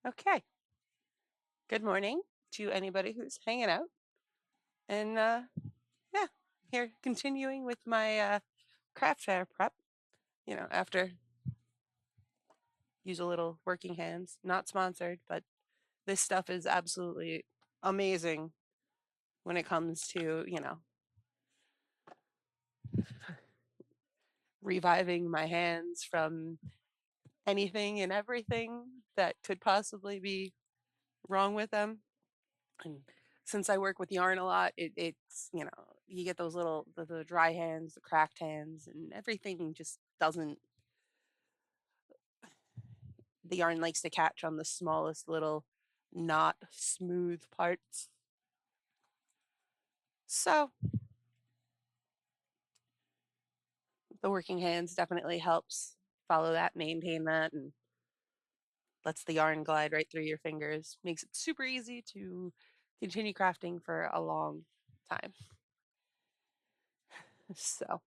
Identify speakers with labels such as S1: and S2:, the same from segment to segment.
S1: Okay. Good morning to anybody who's hanging out. And yeah, here continuing with my craft fair prep. After use a little working hands, not sponsored, but this stuff is absolutely amazing when it comes to, reviving my hands from anything and everything that could possibly be wrong with them. And since I work with yarn a lot, you get those the dry hands, the cracked hands, and everything just doesn't. The yarn likes to catch on the smallest little not smooth parts. So the working hands definitely helps follow that, maintain that, and lets the yarn glide right through your fingers. Makes it super easy to continue crafting for a long time. So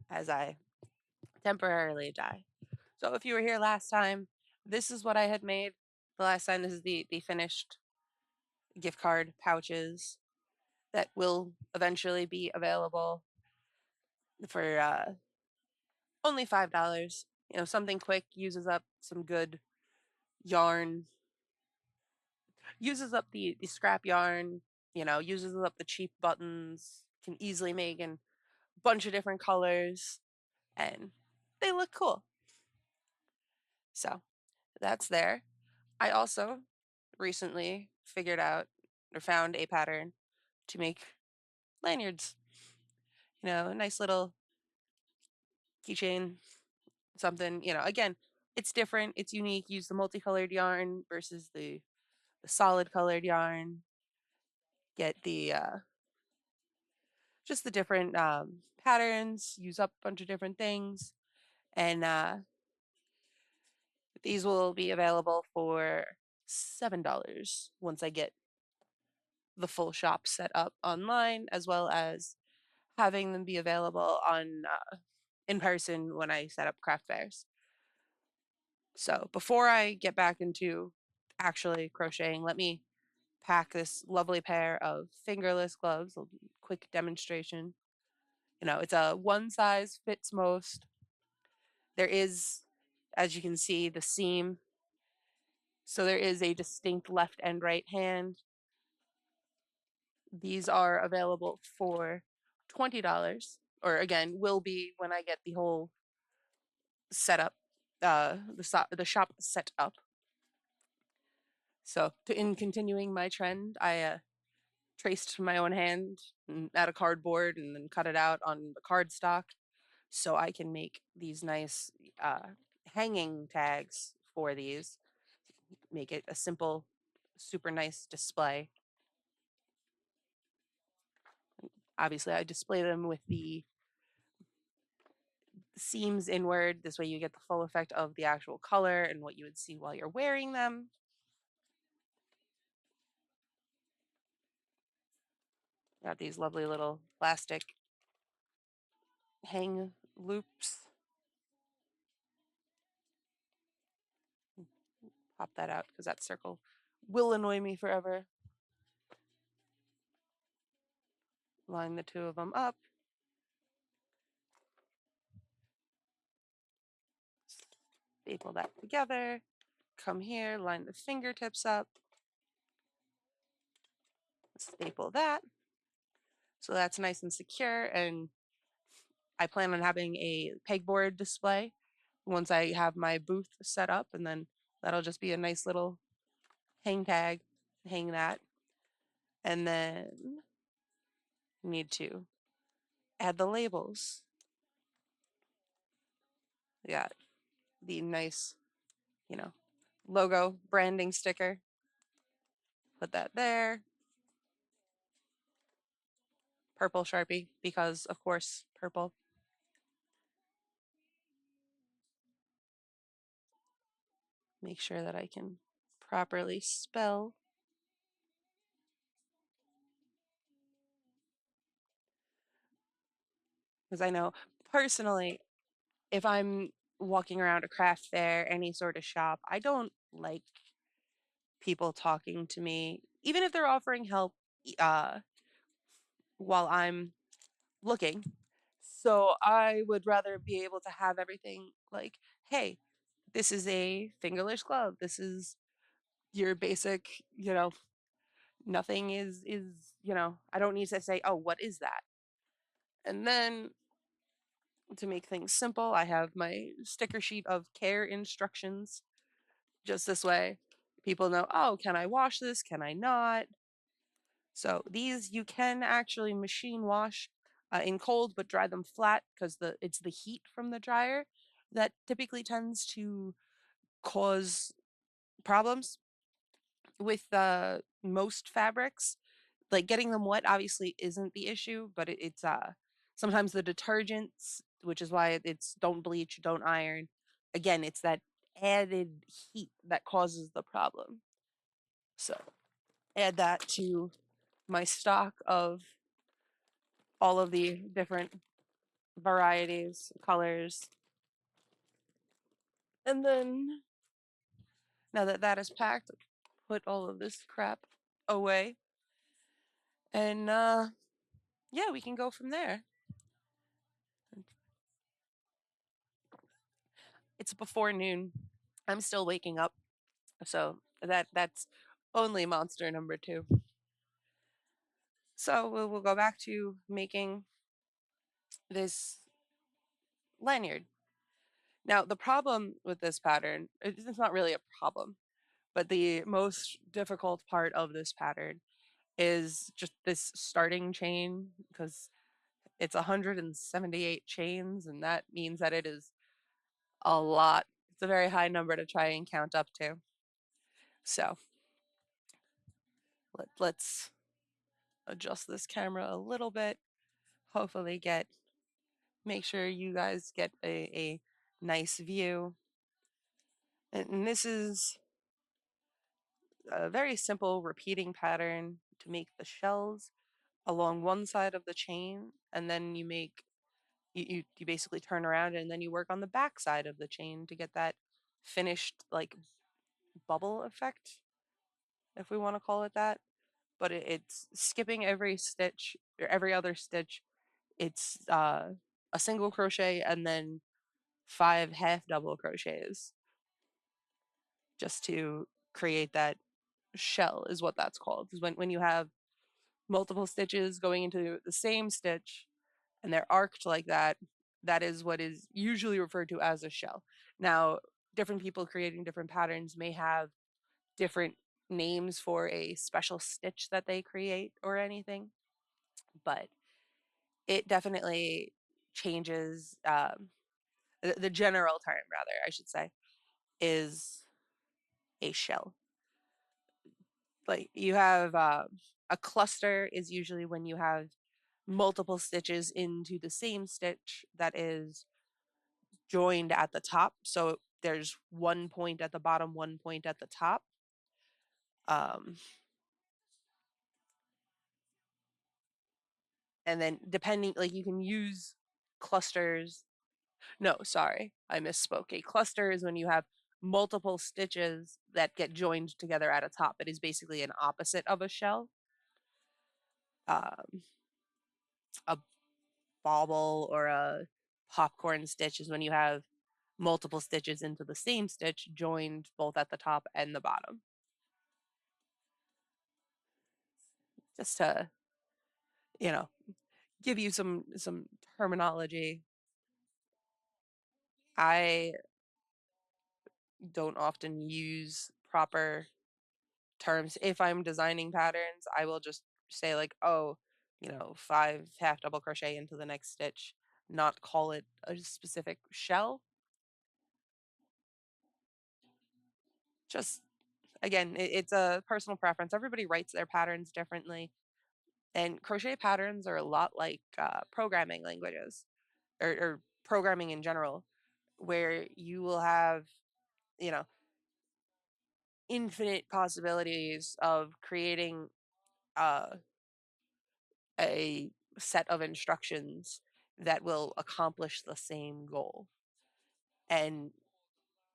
S1: as I temporarily die. So if you were here last time, this is what I had made. The last time, this is the finished gift card pouches that will eventually be available for only $5. Something quick, uses up some good yarn, uses up the scrap yarn, uses up the cheap buttons, can easily make in a bunch of different colors, and they look cool. So that's there. I also recently figured out or found a pattern to make lanyards. A nice little keychain, something, again, it's different, it's unique. Use the multicolored yarn versus the solid colored yarn. Get the just the different patterns, use up a bunch of different things. And these will be available for $7 once I get the full shop set up online, as well as having them be available on in person when I set up craft fairs. So before I get back into actually crocheting, let me pack this lovely pair of fingerless gloves. A quick demonstration. It's a one size fits most. There is, as you can see, the seam. So there is a distinct left and right hand. These are available for $20, or again, will be when I get the whole setup, the shop set up. So in continuing my trend, I traced my own hand at a cardboard and then cut it out on the cardstock so I can make these nice hanging tags for these. Make it a simple, super nice display. Obviously, I display them with the seams inward. This way you get the full effect of the actual color and what you would see while you're wearing them. Got these lovely little plastic hang loops. Pop that out because that circle will annoy me forever. Line the two of them up. Staple that together. Come here, line the fingertips up. Staple that. So that's nice and secure. And I plan on having a pegboard display once I have my booth set up, and then that'll just be a nice little hang tag, hang that. And then need to add the labels. We got the nice, you know, logo branding sticker. Put that there. Purple Sharpie, because of course, purple. Make sure that I can properly spell. Because I know personally, if I'm walking around a craft fair, any sort of shop, I don't like people talking to me, even if they're offering help while I'm looking. So I would rather be able to have everything like, hey, this is a fingerless glove. This is your basic, nothing is, I don't need to say, oh, what is that? And then to make things simple, I have my sticker sheet of care instructions. Just this way, people know, oh, can I wash this? Can I not? So these you can actually machine wash in cold, but dry them flat because it's the heat from the dryer that typically tends to cause problems with most fabrics. Like getting them wet obviously isn't the issue, but it's sometimes the detergents, which is why it's don't bleach, don't iron. Again, it's that added heat that causes the problem. So add that to my stock of all of the different varieties, colors. And then now that that is packed, put all of this crap away. And yeah, we can go from there. It's before noon. I'm still waking up. So that's only monster number two. So we'll go back to making this lanyard. Now, the problem with this pattern, it's not really a problem, but the most difficult part of this pattern is just this starting chain because it's 178 chains, and that means that it is a lot. It's a very high number to try and count up to. So let's adjust this camera a little bit. Hopefully make sure you guys get a nice view. And this is a very simple repeating pattern to make the shells along one side of the chain, and then you basically turn around and then you work on the back side of the chain to get that finished like bubble effect, if we want to call it that. But it's skipping every stitch or every other stitch. It's a single crochet and then 5 half double crochets just to create that shell is what that's called. Because when you have multiple stitches going into the same stitch and they're arced like that, that is what is usually referred to as a shell. Now, different people creating different patterns may have different names for a special stitch that they create or anything, but it definitely changes. The general term, rather, I should say, is a shell. Like you have a cluster is usually when you have multiple stitches into the same stitch that is joined at the top. So there's one point at the bottom, one point at the top. Um, and then depending, like you can use clusters. No, sorry, I misspoke. A cluster is when you have multiple stitches that get joined together at a top. It is basically an opposite of a shell. Um, a bobble or a popcorn stitch is when you have multiple stitches into the same stitch joined both at the top and the bottom. Just to, you know, give you some terminology. I don't often use proper terms. If I'm designing patterns, I will just say like, oh, 5 half double crochet into the next stitch, not call it a specific shell. Just again, it's a personal preference. Everybody writes their patterns differently, and crochet patterns are a lot like programming languages or programming in general, where you will have, you know, infinite possibilities of creating uh, a set of instructions that will accomplish the same goal. and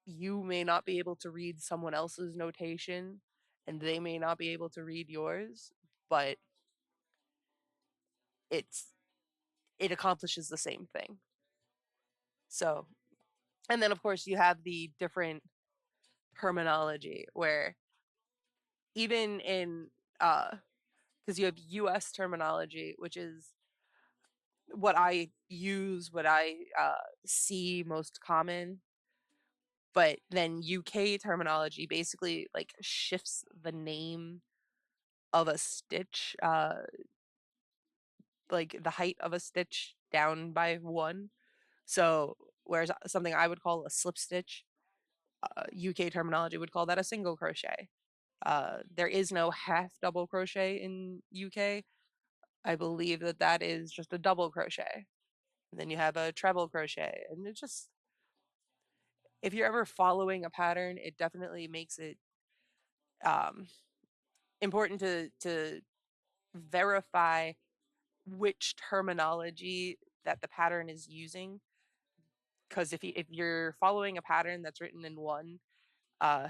S1: you may not be able to read someone else's notation and they may not be able to read yours, but it's it accomplishes the same thing. So, and then of course you have the different terminology where even in because you have US terminology, which is what I use, what I see most common, but then UK terminology basically like shifts the name of a stitch, like the height of a stitch down by one. So whereas something I would call a slip stitch, UK terminology would call that a single crochet. There is no half double crochet in UK. I believe that that is just a double crochet. And then you have a treble crochet, and it just if you're ever following a pattern, it definitely makes it um, important to verify which terminology that the pattern is using. Because if you're following a pattern that's written in one, uh,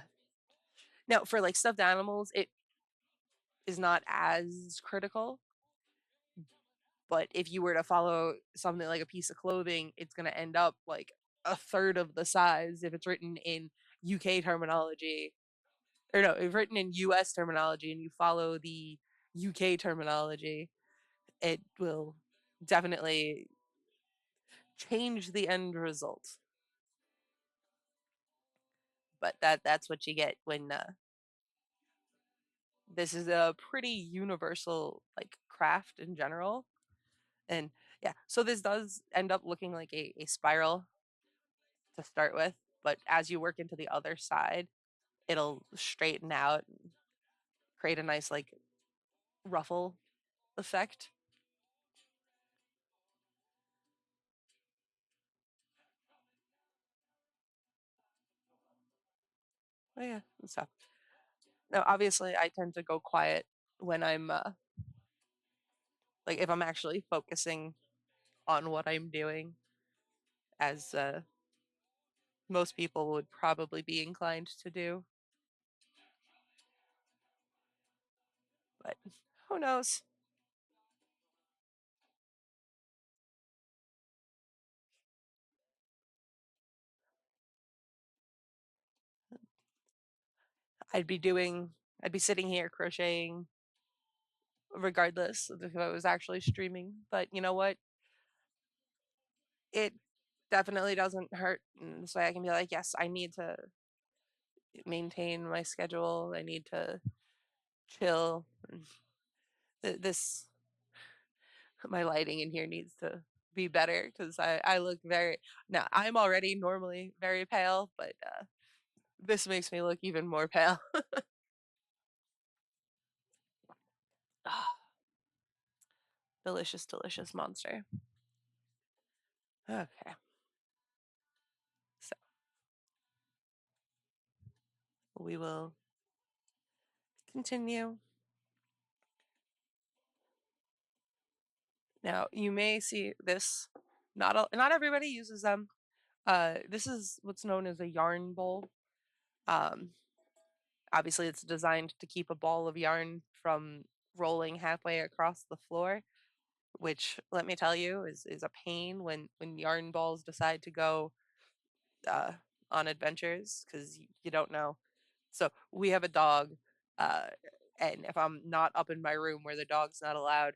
S1: now for like stuffed animals, it is not as critical. But if you were to follow something like a piece of clothing, it's going to end up like a third of the size if it's written in UK terminology, or no, if written in US terminology and you follow the UK terminology, it will definitely change the end result. But that's what you get when this is a pretty universal like craft in general. And yeah, so this does end up looking like a spiral to start with, but as you work into the other side, it'll straighten out and create a nice like ruffle effect. Oh yeah, and stuff. Now, obviously, I tend to go quiet when I'm like if I'm actually focusing on what I'm doing, as most people would probably be inclined to do. But who knows? I'd be doing, I'd be sitting here crocheting regardless of if I was actually streaming. But you know what? It definitely doesn't hurt. And this way I can be like, yes, I need to maintain my schedule. I need to chill. This my lighting in here needs to be better because I look very now I'm already normally very pale, but this makes me look even more pale. Ah, delicious, delicious monster. Okay, so we will continue. Now you may see this. Not everybody uses them. This is what's known as a yarn bowl. Um, Obviously, it's designed to keep a ball of yarn from rolling halfway across the floor, which let me tell you is a pain when yarn balls decide to go uh, on adventures because you don't know. So we have a dog, uh, and if I'm not up in my room where the dog's not allowed,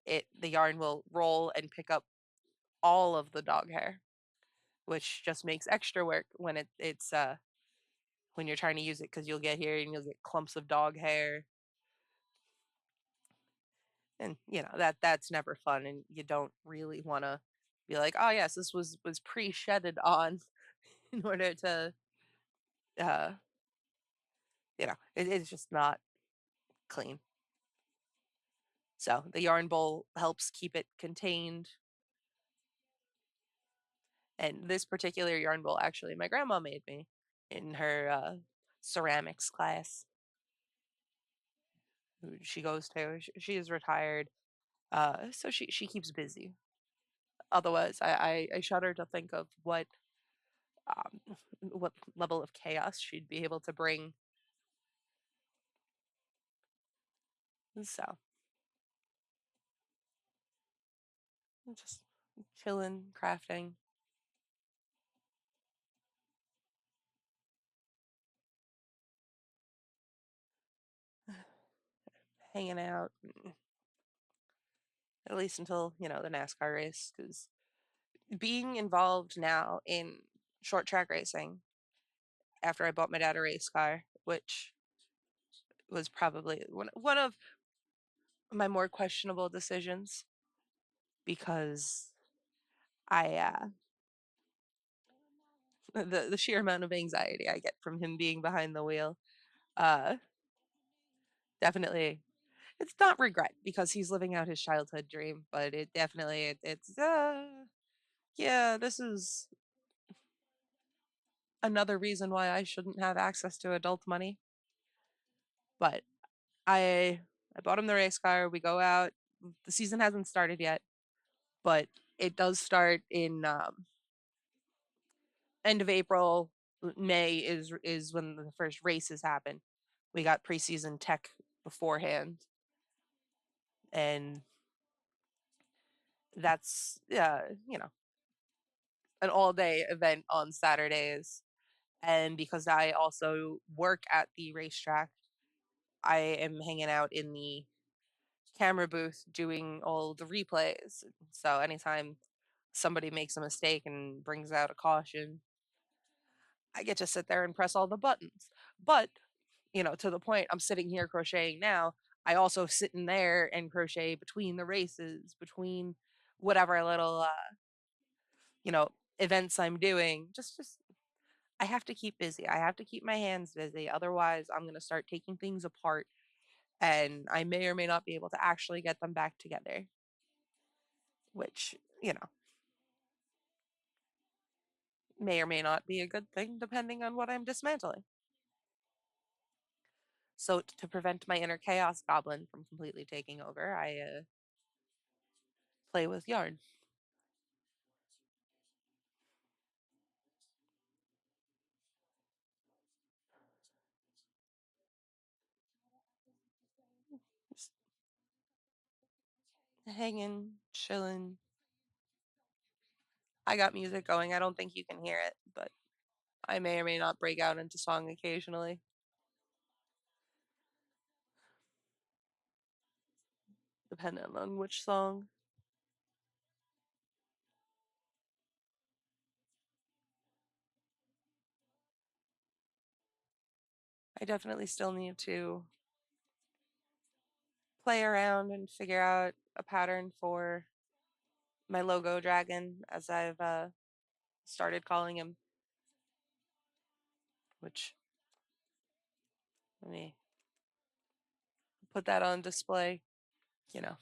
S1: the yarn will roll and pick up all of the dog hair, which just makes extra work when it's when you're trying to use it because you'll get here and you'll get clumps of dog hair, and that's never fun, and you don't really want to be like, oh yes, this was pre-shedded on in order to uh it's just not clean. So the yarn bowl helps keep it contained. And this particular yarn bowl, actually, my grandma made me in her ceramics class. Who she goes to. She is retired, so she keeps busy. Otherwise, I shudder to think of what what level of chaos she'd be able to bring. So just chilling, crafting, hanging out, at least until, the NASCAR race. Because being involved now in short track racing after I bought my dad a race car, which was probably one of my more questionable decisions because I the sheer amount of anxiety I get from him being behind the wheel, uh definitely, it's not regret because he's living out his childhood dream, but it definitely it's yeah, this is another reason why I shouldn't have access to adult money. But I I bought him the race car. We go out. The season hasn't started yet, but it does start in end of April. May is when the first races happen. We got preseason tech beforehand, and that's an all day event on Saturdays. And because I also work at the racetrack, I am hanging out in the camera booth doing all the replays. So anytime somebody makes a mistake and brings out a caution, I get to sit there and press all the buttons. But, to the point I'm sitting here crocheting now, I also sit in there and crochet between the races, between whatever little you know, events I'm doing. Just I have to keep busy. I have to keep my hands busy. Otherwise, I'm going to start taking things apart and I may or may not be able to actually get them back together, which, may or may not be a good thing depending on what I'm dismantling. So to prevent my inner chaos goblin from completely taking over, I play with yarn. Just hanging, chilling. I got music going. I don't think you can hear it, but I may or may not break out into song occasionally, depending on which song. I definitely still need to play around and figure out a pattern for my logo dragon, as I've started calling him, which let me put that on display. You know,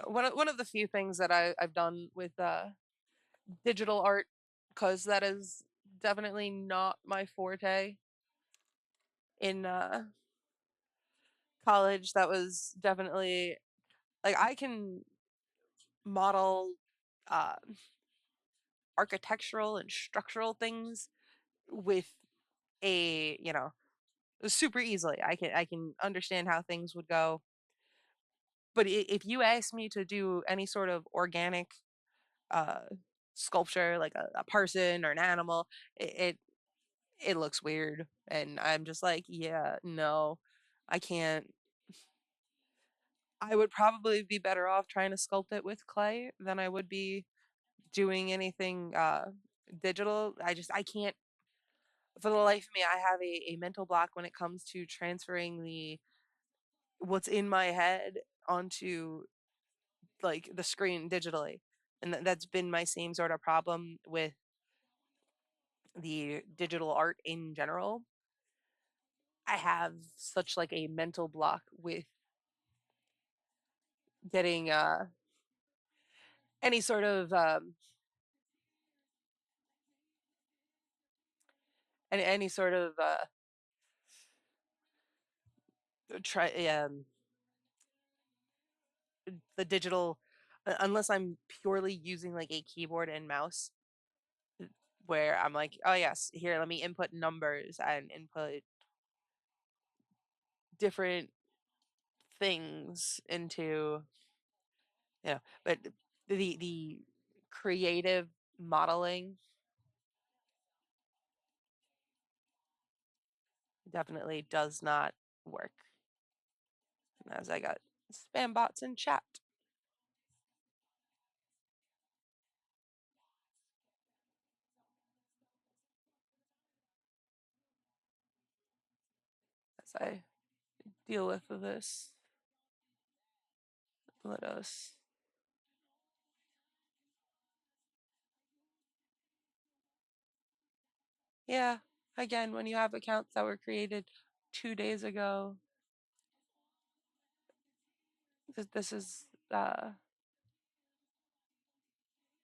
S1: one of the few things that I've done with digital art, because that is definitely not my forte. In college, that was definitely like I can model uh, architectural and structural things with a super easily. I can understand how things would go, but if you ask me to do any sort of organic uh sculpture like a person or an animal, it it looks weird, and I'm just like, yeah, no, I can't. I would probably be better off trying to sculpt it with clay than I would be doing anything digital. I can't, for the life of me. I have a mental block when it comes to transferring the what's in my head onto like the screen digitally. And that's been my same sort of problem with the digital art in general. I have such like a mental block with getting any sort of any sort of try the digital, unless I'm purely using like a keyboard and mouse. where I'm like, oh yes, here, let me input numbers and input different things into, but the creative modeling definitely does not work. As I got spam bots in chat. As I deal with this, let us. Yeah, again, when you have accounts that were created 2 days ago, this is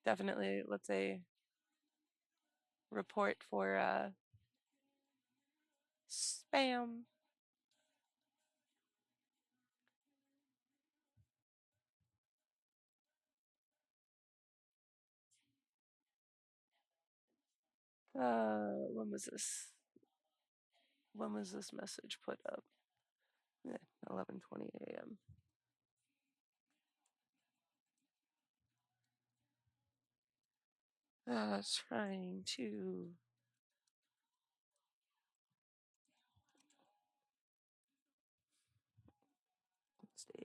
S1: definitely, let's say, report for spam. When was this? When was this message put up? 11:20 a.m. Trying to stay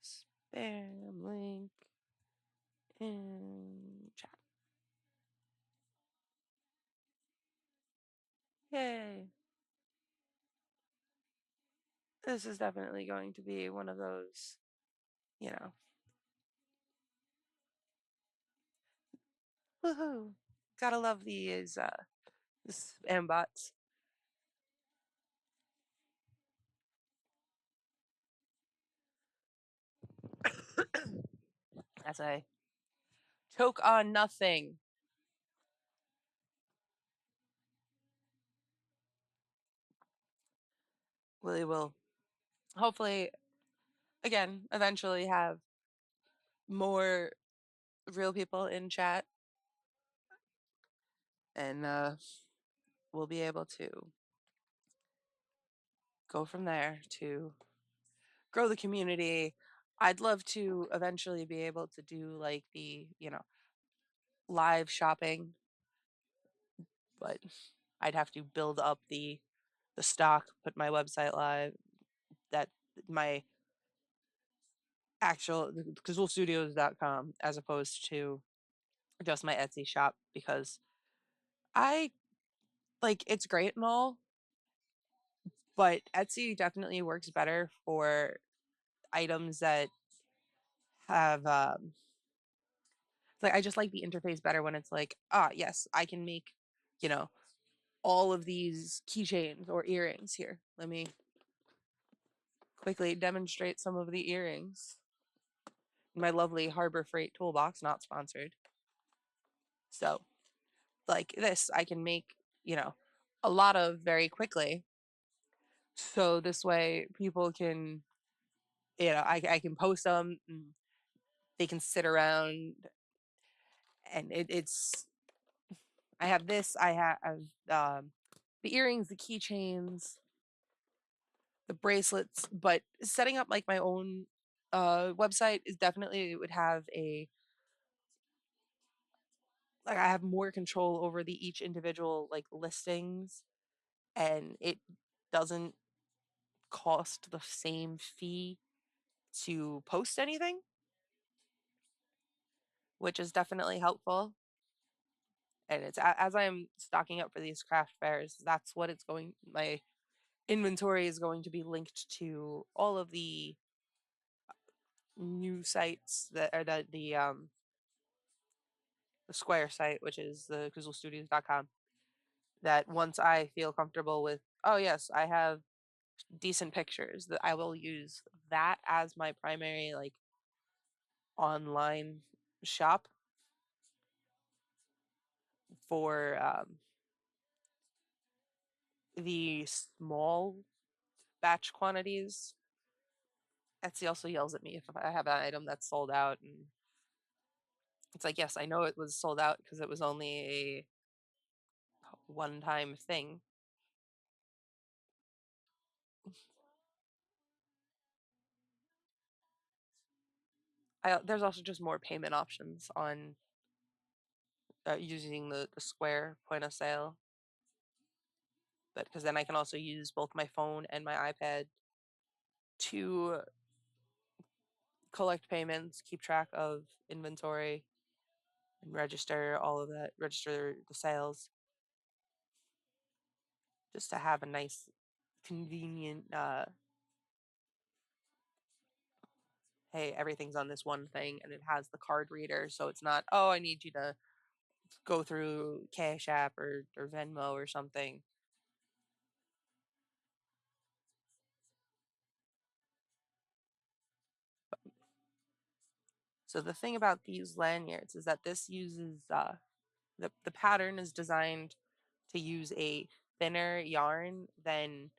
S1: spam link in chat. Yay. This is definitely going to be one of those, you know, woohoo. Gotta love these spam bots. As I choke on nothing. We will hopefully, again, eventually have more real people in chat, and we'll be able to go from there to grow the community. I'd love to eventually be able to do like the, live shopping, but I'd have to build up the stock, put my website live, that my actual casualstudios.com as opposed to just my Etsy shop, because I like, it's great and all, but Etsy definitely works better for items that have like, I just like the interface better when it's like, ah, yes, I can make, you know, all of these keychains or earrings. Here, let me quickly demonstrate some of the earrings. My lovely Harbor Freight toolbox, not sponsored. So, like this, I can make, a lot of very quickly. So this way people can, I can post them, and they can sit around, and I have this, I have the earrings, the keychains, the bracelets, but setting up like my own website is definitely, it would have a, like, I have more control over the each individual like listings, and it doesn't cost the same fee to post anything, which is definitely helpful. And it's as I'm stocking up for these craft fairs, that's what it's going, my inventory is going to be linked to all of the new sites that are the Square site, which is the cruiselstudios.com, that once I feel comfortable with, oh yes, I have decent pictures, that I will use that as my primary like online shop for the small batch quantities. Etsy also yells at me if I have an item that's sold out, and It's like, yes, I know it was sold out because it was only a one-time thing. There's also just more payment options on using the Square point of sale, but because then I can also use both my phone and my iPad to collect payments, keep track of inventory, and register all of that, register the sales, just to have a nice, convenient, hey, everything's on this one thing and it has the card reader. So it's not, oh, I need you to go through Cash App or Venmo or something. So the thing about these lanyards is that this uses, the pattern is designed to use a thinner yarn than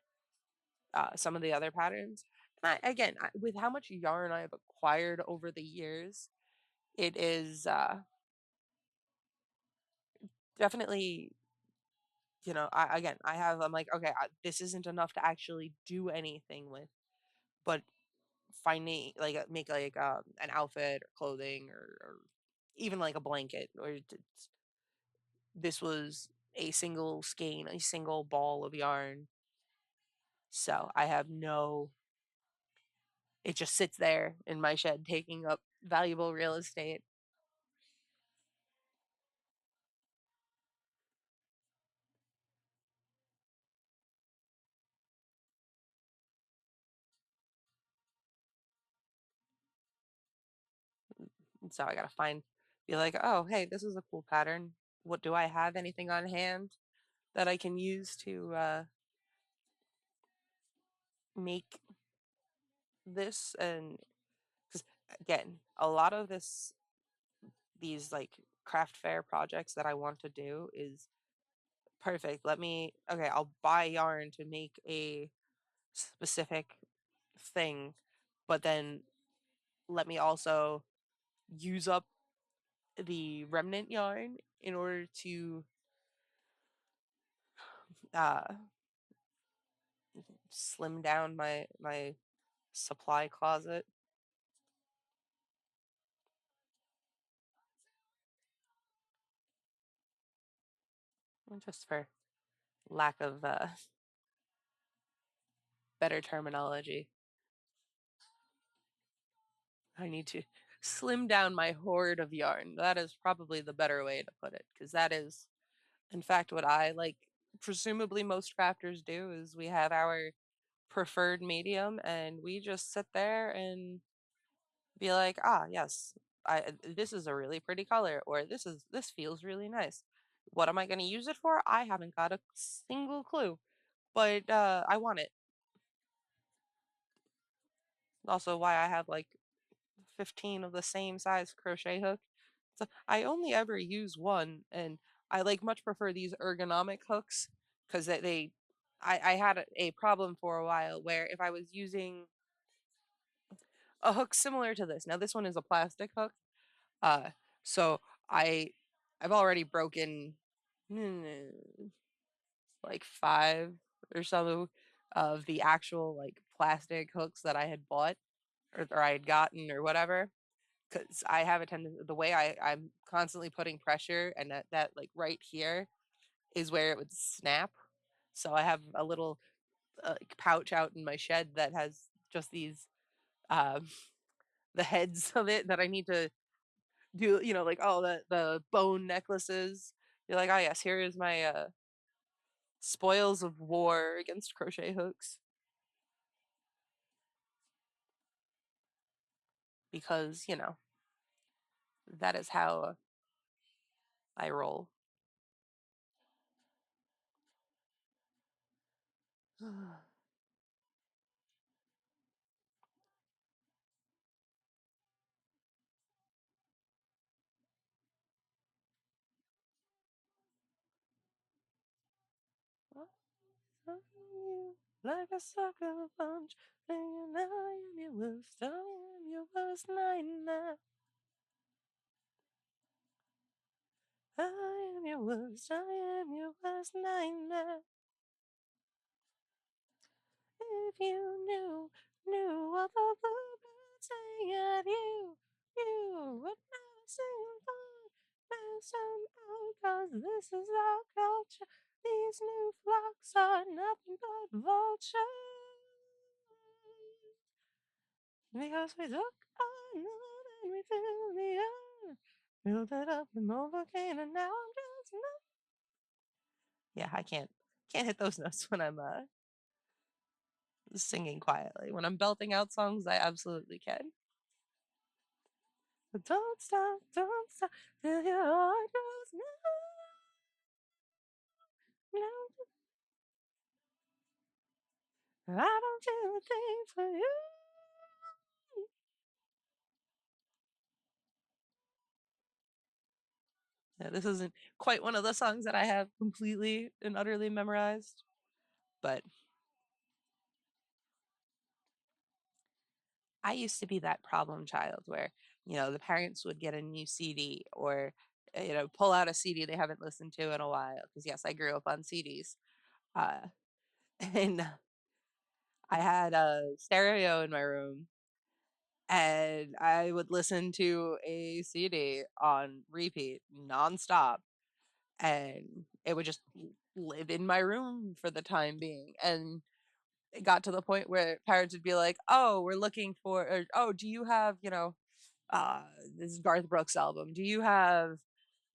S1: some of the other patterns. And again, with how much yarn I have acquired over the years, it is definitely, I'm like, okay, this isn't enough to actually do anything with, but finding like make like an outfit or clothing or even like a blanket this was a single skein, a single ball of yarn. So I have no, it just sits there in my shed taking up valuable real estate. And so I gotta be like, oh, hey, this is a cool pattern. What do I have anything on hand that I can use to make this? And because again, a lot of these like craft fair projects that I want to do is perfect. Okay, I'll buy yarn to make a specific thing, but then let me also use up the remnant yarn in order to uh slim down my supply closet just for lack of better terminology. I need to slim down my hoard of yarn. That is probably the better way to put it, because that is, in fact, what I like. Presumably, most crafters do is we have our preferred medium, and we just sit there and be like, ah, yes, this is a really pretty color, or this feels really nice. What am I going to use it for? I haven't got a single clue, but I want it. Also, why I have like 15 of the same size crochet hook. So I only ever use one, and I like much prefer these ergonomic hooks because I had a problem for a while where if I was using a hook similar to this, now this one is a plastic hook, uh, so I I've already broken like five or so of the actual like plastic hooks that I had bought or I had gotten or whatever because I have a tendency the way I'm constantly putting pressure and that like right here is where it would snap. So I have a little like pouch out in my shed that has just these um the heads of it that I need to do, like all the bone necklaces. You're like, oh yes, here is my spoils of war against crochet hooks because, that is how I roll. Like a sucker punch, and I am your worst, I am your worst nightmare. I am your worst, I am your worst nightmare. If you knew what the bluebirds sing at you, you would never sing for listen out, 'cause this is our culture. These new flocks are nothing but vultures. Because we took our love and we filled the earth, filled it up with Novocaine, and now I'm just not. Yeah, I can't hit those notes when I'm singing quietly. When I'm belting out songs, I absolutely can. But don't stop till your heart goes no, no. I don't feel a thing for you. Yeah, this isn't quite one of the songs that I have completely and utterly memorized, but I used to be that problem child where, the parents would get a new CD or, pull out a CD they haven't listened to in a while. Because, yes, I grew up on CDs. Uh, and I had a stereo in my room and I would listen to a CD on repeat nonstop. And it would just live in my room for the time being. And it got to the point where parents would be like, "Oh, we're looking for, or, oh, do you have, uh, this Garth Brooks album? Do you have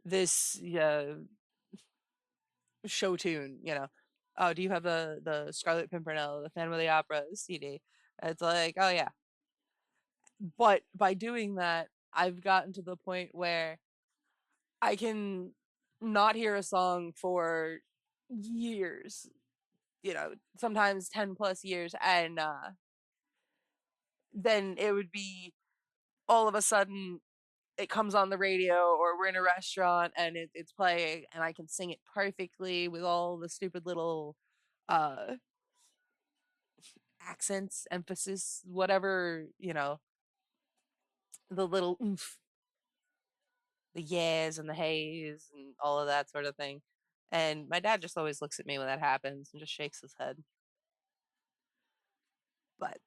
S1: this show tune? Oh, do you have the Scarlet Pimpernel, the Phantom of the Opera CD?" It's like, oh yeah. But by doing that, I've gotten to the point where I can not hear a song for years, sometimes 10 plus years, and then it would be all of a sudden it comes on the radio or we're in a restaurant and it's playing and I can sing it perfectly with all the stupid little uh accents, emphasis, whatever, the little oomph, the yes and the hays and all of that sort of thing. And my dad just always looks at me when that happens and just shakes his head. But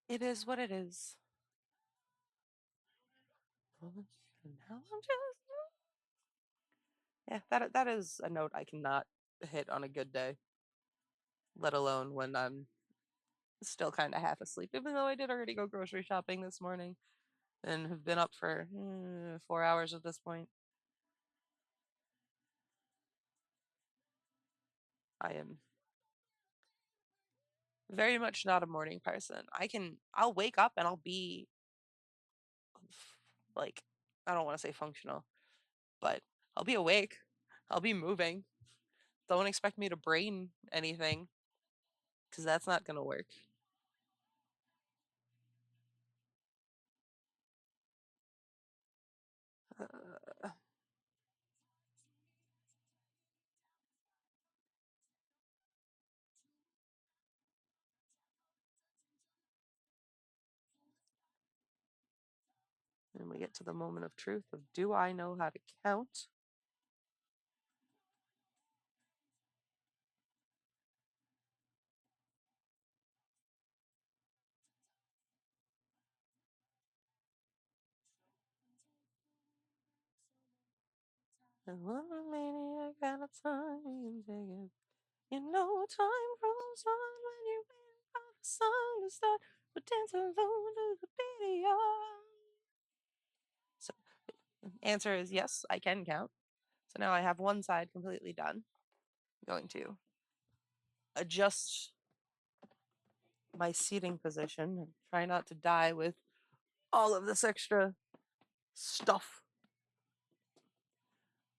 S1: it is what it is. And now I'm just yeah, that is a note I cannot hit on a good day, let alone when I'm still kind of half asleep. Even though I did already go grocery shopping this morning and have been up for 4 hours at this point, I am very much not a morning person. I'll wake up and I'll be like, I don't want to say functional, but I'll be awake. I'll be moving. Don't expect me to brain anything because that's not going to work. Uh, and we get to the moment of truth of, do I know how to count? And one maniac at a time, you can take it. Time rolls on when you wait for the sun to start, but dance alone to the beat of your. So, answer is yes, I can count. So now I have one side completely done. I'm going to adjust my seating position and try not to die with all of this extra stuff.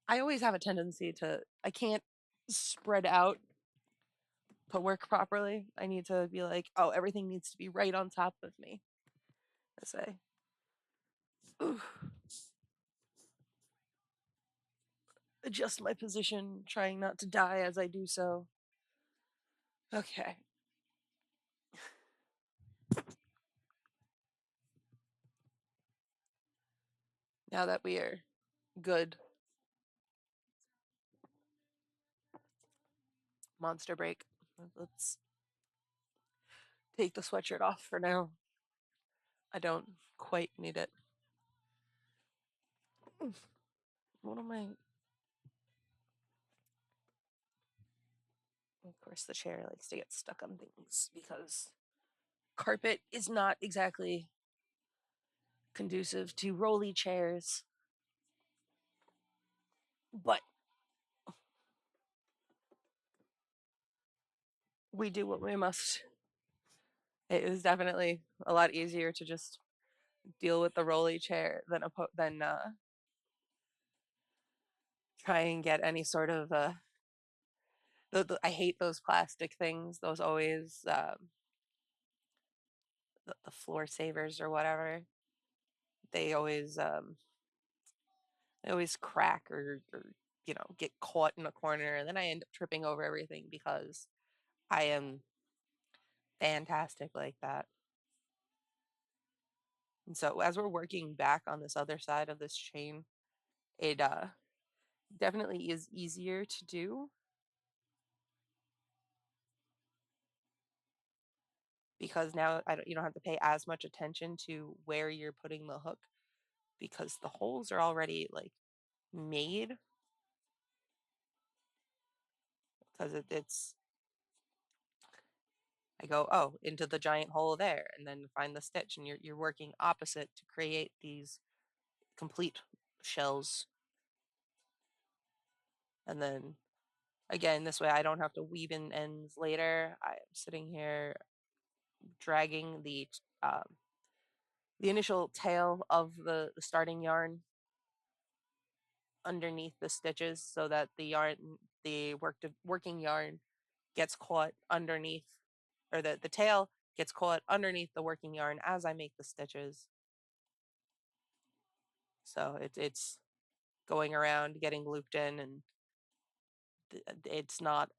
S1: I always have a tendency I can't spread out to work properly. I need to be like, oh, everything needs to be right on top of me. I say, ooh, adjust my position, trying not to die as I do so. Okay. Now that we are good, monster break. Let's take the sweatshirt off for now. I don't quite need it. What am I? Of course, the chair likes to get stuck on things because carpet is not exactly conducive to rolly chairs. But we do what we must. It is definitely a lot easier to just deal with the rolly chair than try and get any sort of I hate those plastic things. Those always the floor savers or whatever. They always crack or get caught in a corner, and then I end up tripping over everything because I am fantastic like that. And so as we're working back on this other side of this chain, it definitely is easier to do because now you don't have to pay as much attention to where you're putting the hook because the holes are already like made because it's I go, oh, into the giant hole there and then find the stitch, and you're working opposite to create these complete shells. And then again, this way I don't have to weave in ends later. I'm sitting here dragging the initial tail of the starting yarn underneath the stitches so that working yarn gets caught underneath, or the tail gets caught underneath the working yarn as I make the stitches. So it's going around getting looped in, and it's not,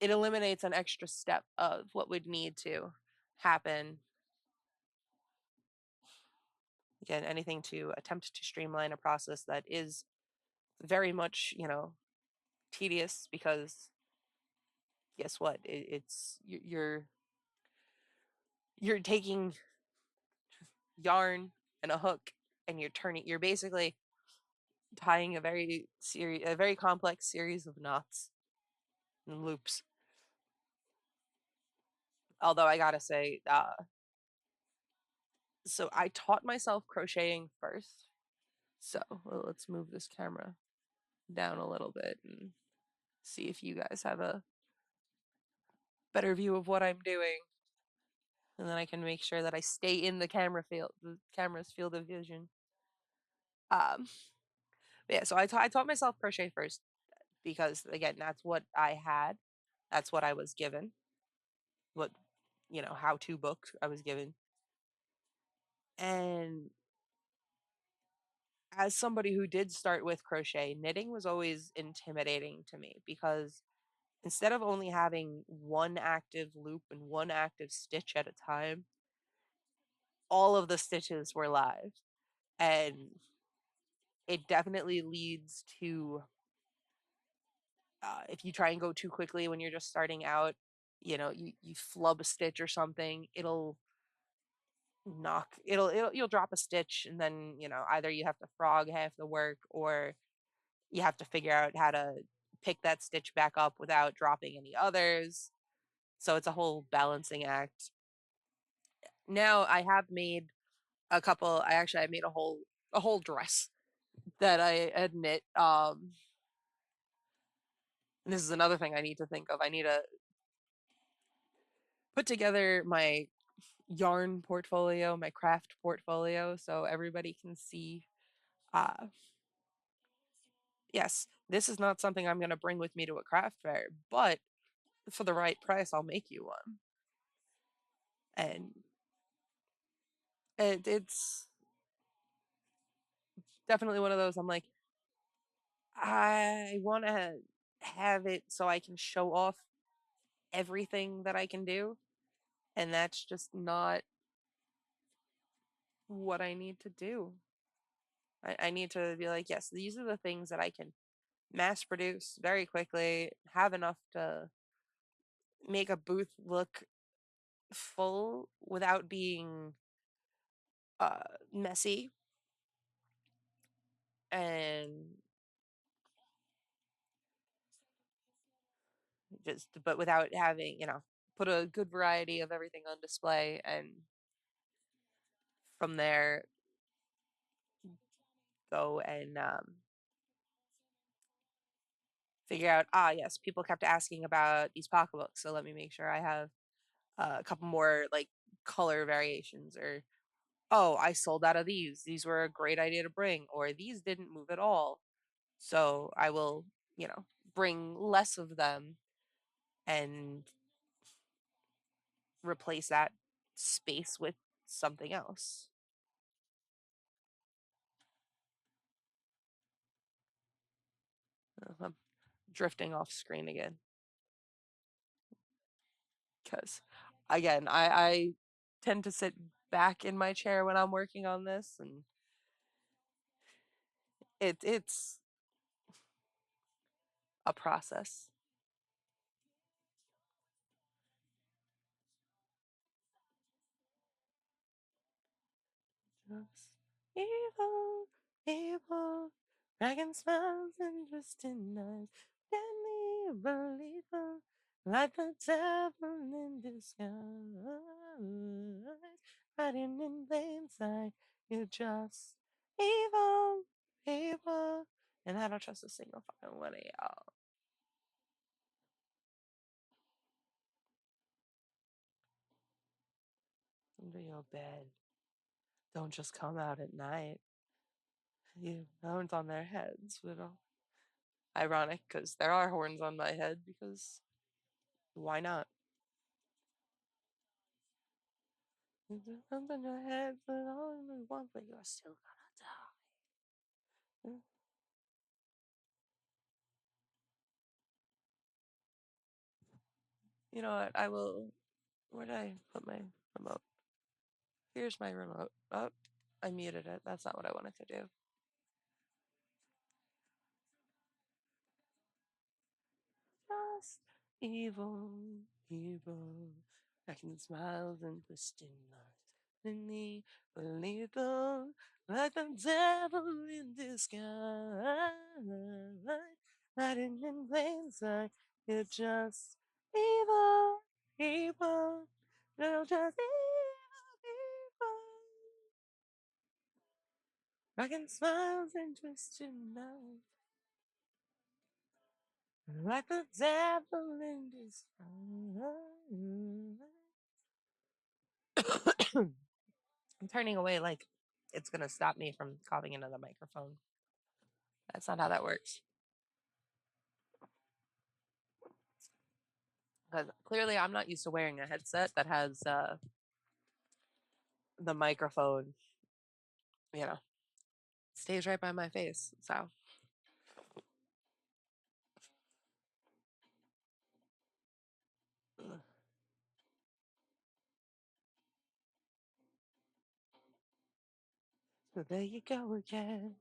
S1: it eliminates an extra step of what would need to happen. Again, anything to attempt to streamline a process that is very much, tedious because guess what? It's you're taking yarn and a hook and you're basically tying a very complex series of knots and loops. Although I gotta say, so I taught myself crocheting first. So let's move this camera down a little bit and see if you guys have a better view of what I'm doing. And then I can make sure that I stay in the camera's field of vision. Um, yeah, so I taught myself crochet first because again, that's what I had. That's what I was given. What, how-to book I was given. And as somebody who did start with crochet, knitting was always intimidating to me because instead of only having one active loop and one active stitch at a time, all of the stitches were live. And it definitely leads to, if you try and go too quickly when you're just starting out, you flub a stitch or something, you'll drop a stitch, and then, either you have to frog half the work or you have to figure out how to pick that stitch back up without dropping any others. So it's a whole balancing act. Now I have made I made a whole dress that I had knit. And this is another thing I need to think of. I need to put together my yarn portfolio, my craft portfolio, so everybody can see. Uh, yes, this is not something I'm going to bring with me to a craft fair, but for the right price, I'll make you one. And it's definitely one of those. I'm like, I want to have it so I can show off everything that I can do, and that's just not what I need to do. I need to be like, yes, these are the things that I can mass produce very quickly, have enough to make a booth look full without being messy and just but without having, put a good variety of everything on display, and from there go and figure out, yes, people kept asking about these pocketbooks, so let me make sure I have a couple more like color variations, or oh, I sold out of these were a great idea to bring, or these didn't move at all, so I will, you know bring less of them and replace that space with something else. I'm drifting off screen again because, again, I tend to sit back in my chair when I'm working on this, and it's a process. Just evil, evil, dragon smiles and twisting eyes, deadly believer, like the devil in disguise, hiding in plain sight. You're just evil, evil, and I don't trust a single fucking one of y'all. Under your bed, don't just come out at night. You horns on their heads, ironic because there are horns on my head because why not? Up in your head, but only one, but you're still gonna die. You know what? I will. Where did I put my remote? Here's my remote. Oh, I muted it. That's not what I wanted to do. Just evil, evil. Cracking smiles and twisting lies. Many lethal, like the devil in disguise. Hiding in plain sight. You're just evil, evil. You're just evil, evil. Cracking smiles and twisting lies. Like the devil in disguise. I'm turning away like it's gonna stop me from coughing into the microphone. That's not how that works. Because clearly I'm not used to wearing a headset that has the microphone, you know, stays right by my face. So so there you go again.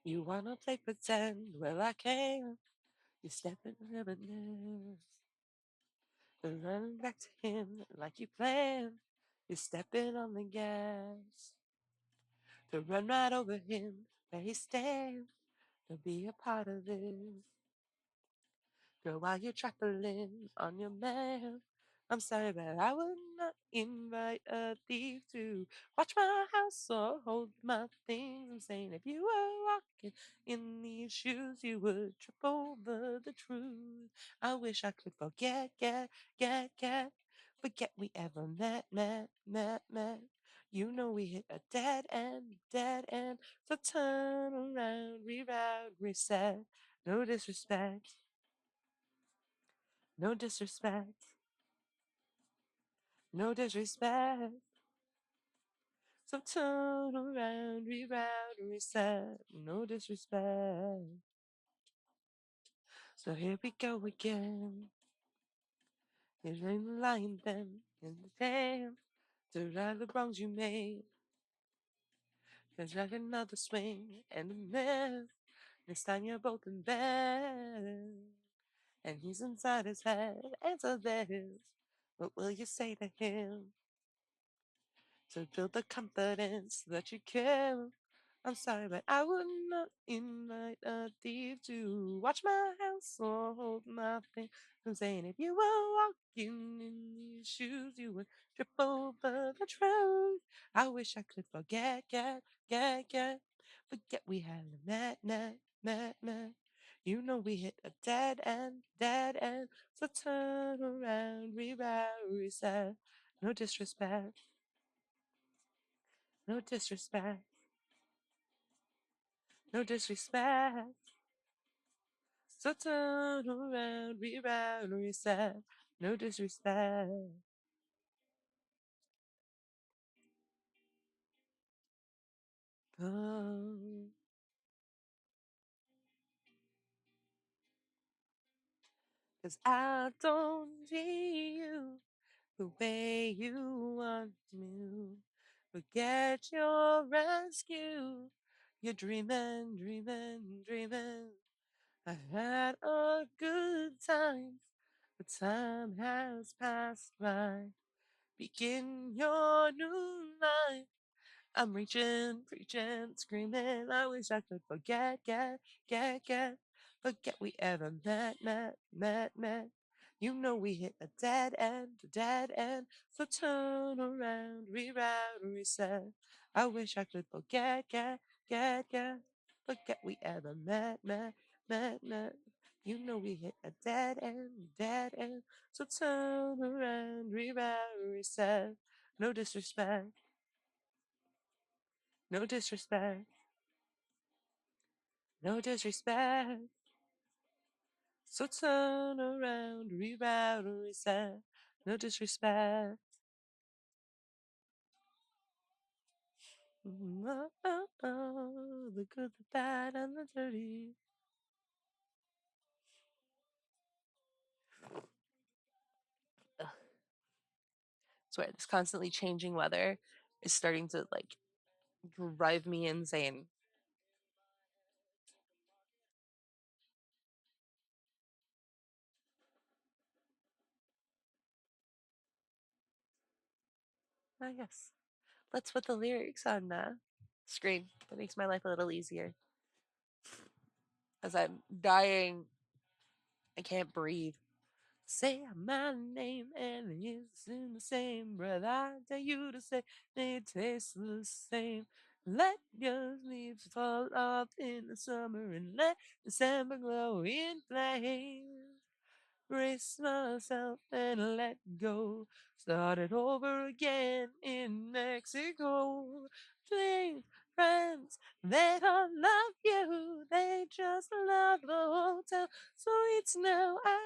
S1: You wanna play pretend? Well, I can. You step in a little bit nervous. Then running back to him like you planned. You stepping on the gas to run right over him where he stands to be a part of this. Girl, while you're traveling on your man, I'm sorry, but I would not invite a thief to watch my house or hold my things. I'm saying if you were walking in these shoes, you would trip over the truth. I wish I could forget, forget we ever met. You know we hit a dead end. So turn around, reroute, reset. No disrespect. No disrespect, no disrespect. So turn around, reroute, reset. No disrespect. So here we go again. Here's in lying them in the damn to right the wrongs you made. Cause like another swing and a miss. This time you're both in bed. And he's inside his head. Answer this. What will you say to him? To build the confidence that you care. I'm sorry, but I would not invite a thief to watch my house or hold my thing. I'm saying if you were walking in these shoes, you would trip over the truth. I wish I could forget, forget we had a night. You know we hit a dead end. So turn around, reroute, reset. No disrespect, no disrespect, no disrespect. So turn around, reroute, reset. No disrespect. Oh, 'cause I don't see you the way you want me. Forget your rescue. You're dreaming. I had a good time, but time has passed by. Begin your new life. I'm reaching, preaching, screaming. I wish I could forget, forget we ever met. You know we hit a dead end. So turn around, reroute, reset. I wish I could forget, forget we ever met. You know we hit a dead end. So turn around, reroute, reset. No disrespect. No disrespect, no disrespect. So turn around, reroute, reset. No disrespect. The good, the bad, and the dirty. Ugh. Swear, this constantly changing weather is starting to like drive me insane. I guess. Let's put the lyrics on the screen. That makes my life a little easier. As I'm dying, I can't breathe. Say my name and it's in the same breath. I dare you to say they taste the same. Let your leaves fall off in the summer and let December glow in flames. Brace myself and let go. Start it over again in Mexico. Dreams, friends, they don't love you. They just love the hotel. So it's now I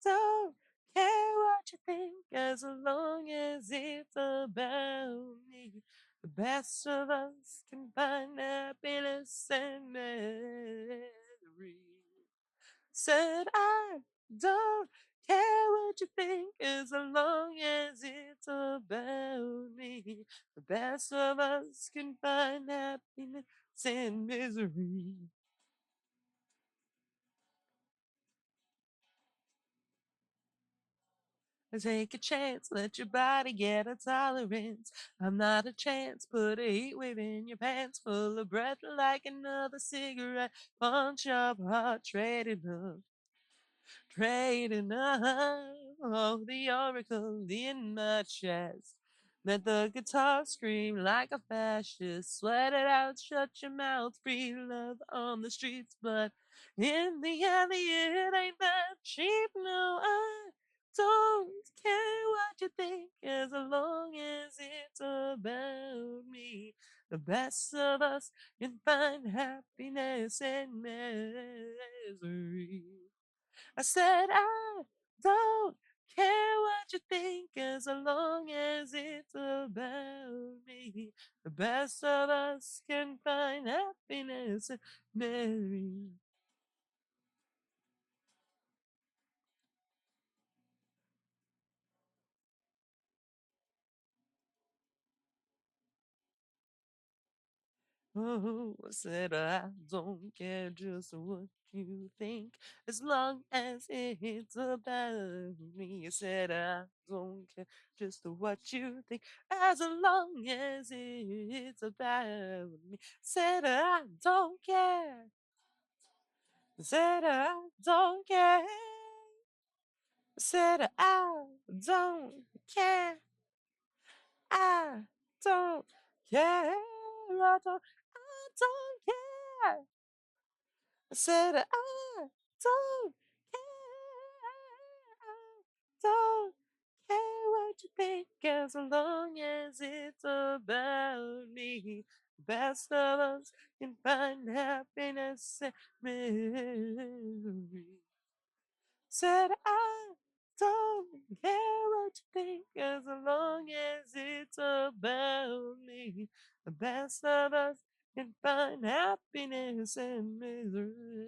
S1: don't care what you think as long as it's about me. The best of us can find happiness and misery. Said I don't care what you think as long as it's about me. The best of us can find happiness and misery. Take a chance, let your body get a tolerance. I'm not a chance, put a heat wave in your pants, full of breath like another cigarette. Punch up heart, trading up. Trading up, oh, the oracle in my chest. Let the guitar scream like a fascist. Sweat it out, shut your mouth, free love on the streets. But in the alley, it ain't that cheap. No, I don't care what you think as long as it's about me. The best of us can find happiness and misery. I said I don't care what you think as long as it's about me. The best of us can find happiness and marry. Oh, I said I don't care just what you think, as long as it's about me. I said I don't care just what you think, as long as it's about me. Said I don't care. Said I don't care. Said I don't care. I don't care. I don't care. I said I don't care. I don't care what you think as long as it's about me. Best of us can find happiness and misery. Said I don't care what you think as long as it's about me. The best of us can find happiness and misery.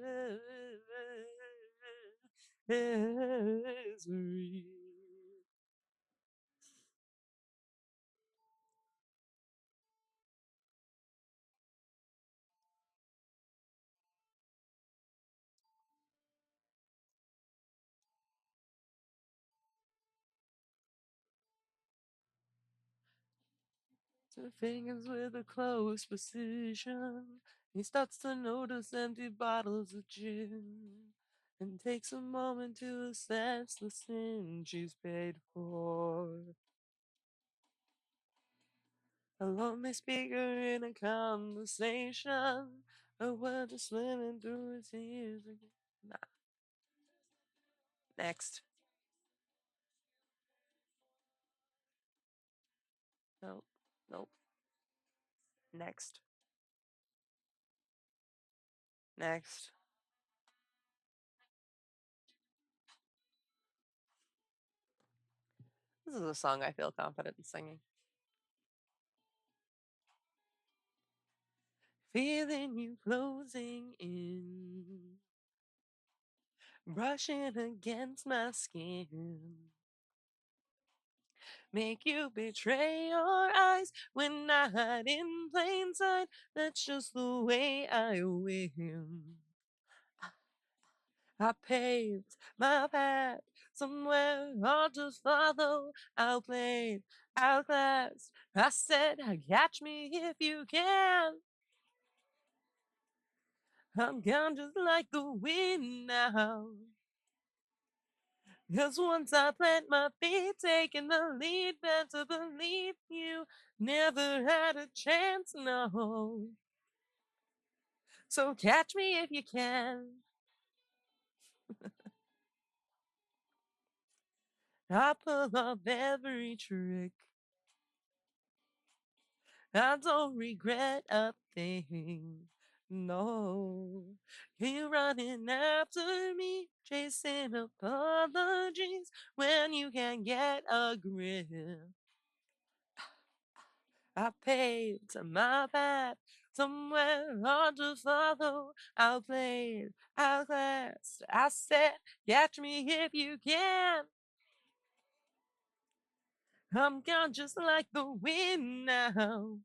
S1: Two fingers with a close precision. He starts to notice empty bottles of gin and takes a moment to assess the sin she's paid for. A lonely speaker in a conversation, a word just swimming through his ears again. Nah. Next. Nope. Nope. Next. Next. This is a song I feel confident in singing. Feeling you closing in, brushing against my skin. Make you betray your eyes when I hide in plain sight. That's just the way I win. I paved my path somewhere hard to follow. Outplayed, outclassed. I said, catch me if you can. I'm gone just like the wind now. 'Cause once I plant my feet, taking the lead, better believe you never had a chance, no. So catch me if you can. I pull off every trick. I don't regret a thing. No, you running after me, chasing apologies when you can't get a grip. I paved my path somewhere hard to follow. Outplayed, outclassed. I said, catch me if you can. I'm gone just like the wind now.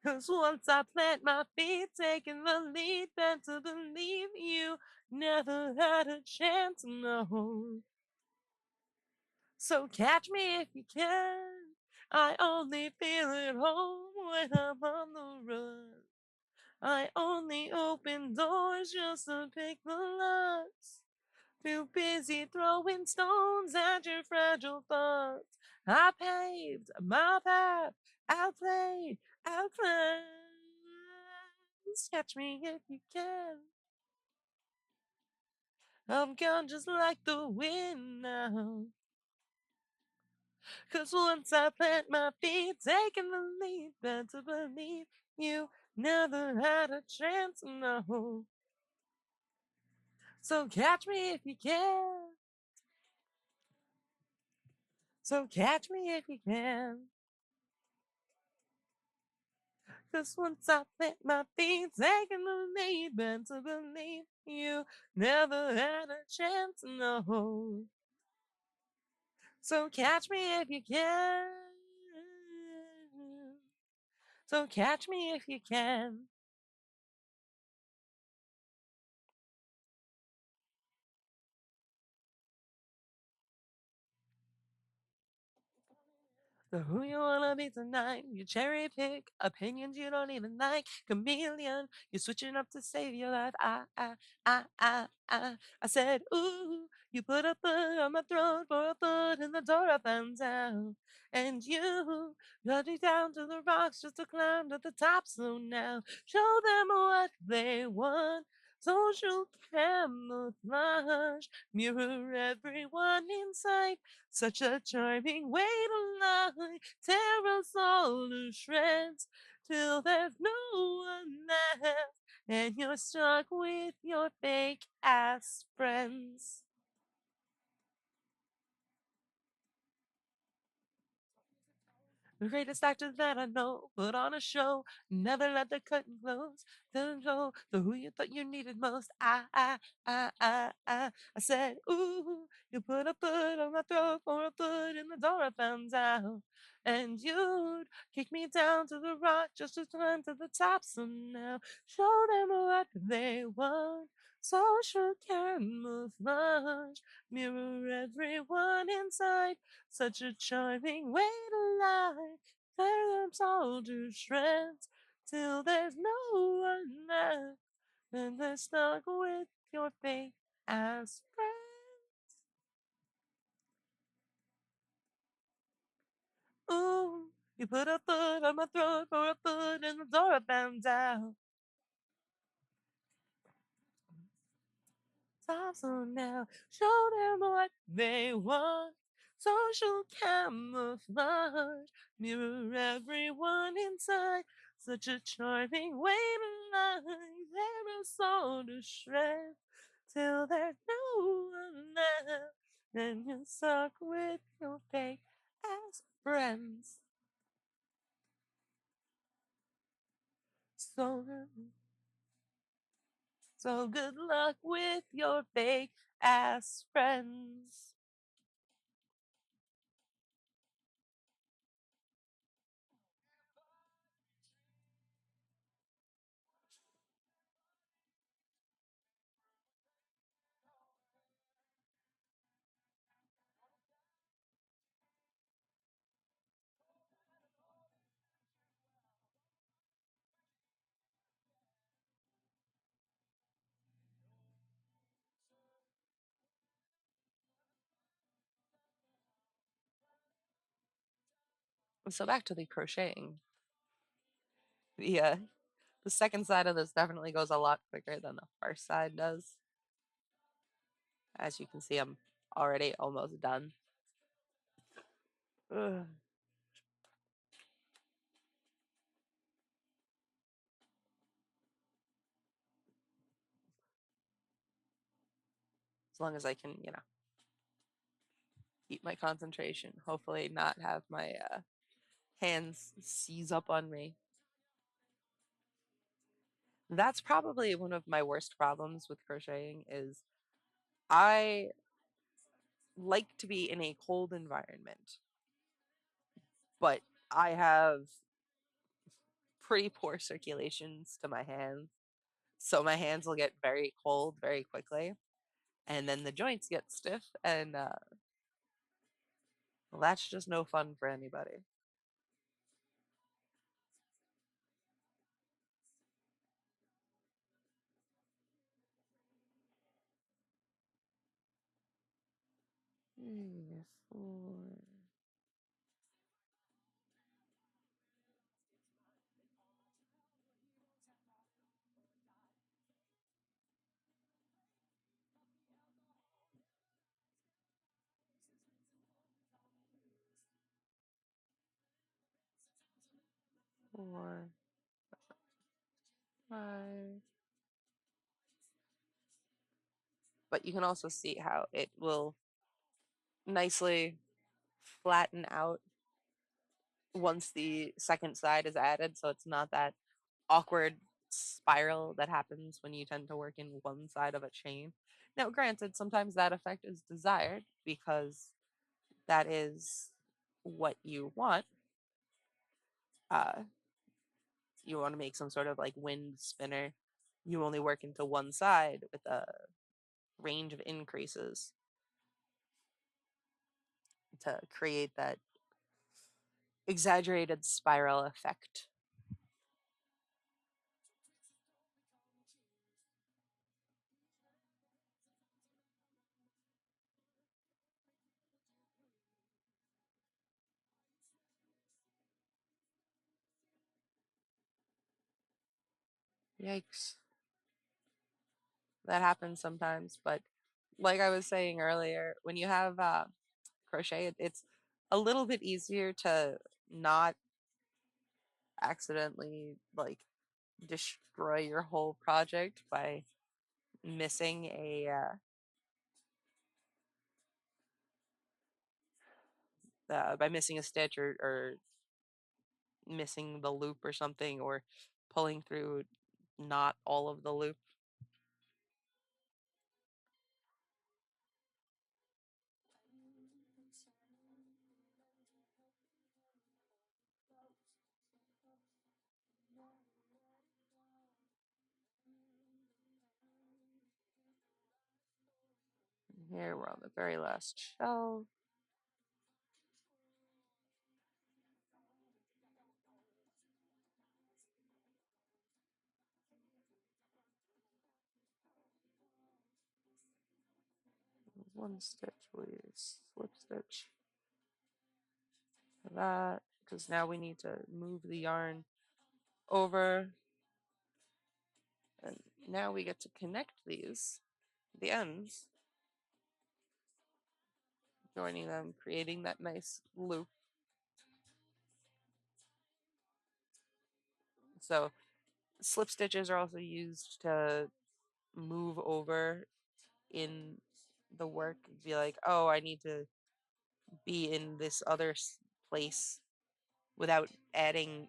S1: 'Cause once I plant my feet, taking the lead, better believe you never had a chance, no. So catch me if you can. I only feel at home when I'm on the run. I only open doors just to pick the locks. Too busy throwing stones at your fragile thoughts. I paved my path. Outplayed, outclassed. Catch me if you can. I'm gone just like the wind now. 'Cause once I plant my feet, taking the lead, better believe you never had a chance, no. So catch me if you can. So catch me if you can. 'Cause once I plant my feet, taking the lead, better believe you never had a chance, no. So catch me if you can. So catch me if you can. So who you wanna be tonight? You cherry pick opinions you don't even like. Chameleon, you're switching up to save your life. I said, ooh, you put a foot on my throat for a foot in the door I found out. And you got me down to the rocks just to climb to the top. So now show them what they want. Social camouflage, mirror everyone in sight. Such a charming way to lie, tear us all to shreds till there's no one left, and you're stuck with your fake ass friends. The greatest actors that I know put on a show, never let the curtain close. Then show the who you thought you needed most. I said, ooh, you put a foot on my throat for a foot in the door I found out. And you'd kick me down to the rock just to climb to the top. So now show them what they want. Social camouflage, mirror everyone inside. Such a charming way to lie. Tear them all to shreds till there's no one left. And they're stuck with your fake ass friend. Ooh, you put a foot on my throat for a foot in the door I found out. So now show them what they want. Social camouflage, mirror everyone inside. Such a charming way to lie. Tear us all to shreds till there's no one left. And you're stuck with your fake ass friends. So, so good luck with your fake ass friends. So back to the crocheting. The second side of this definitely goes a lot quicker than the first side does. As you can see, I'm already almost done. Ugh. As long as I can, keep my concentration. Hopefully, not have my hands seize up on me. That's probably one of my worst problems with crocheting is I like to be in a cold environment, but I have pretty poor circulations to my hands. So my hands will get very cold very quickly, and then the joints get stiff, and well, that's just no fun for anybody. Three, four. Four, five. But you can also see how it will nicely flatten out once the second side is added, so it's not that awkward spiral that happens when you tend to work in one side of a chain. Now, granted, sometimes that effect is desired because that is what you want. Uh, you want to make some sort of like wind spinner, you only work into one side with a range of increases to create that exaggerated spiral effect. Yikes. That happens sometimes, but like I was saying earlier, when you have crochet, it's a little bit easier to not accidentally like destroy your whole project missing a by missing a stitch or missing the loop or something or pulling through not all of the loop. Here we're on the very last shell. One stitch, please. Slip stitch for that, because now we need to move the yarn over, and now we get to connect the ends, joining them, creating that nice loop. So slip stitches are also used to move over in the work. Be like, oh, I need to be in this other place without adding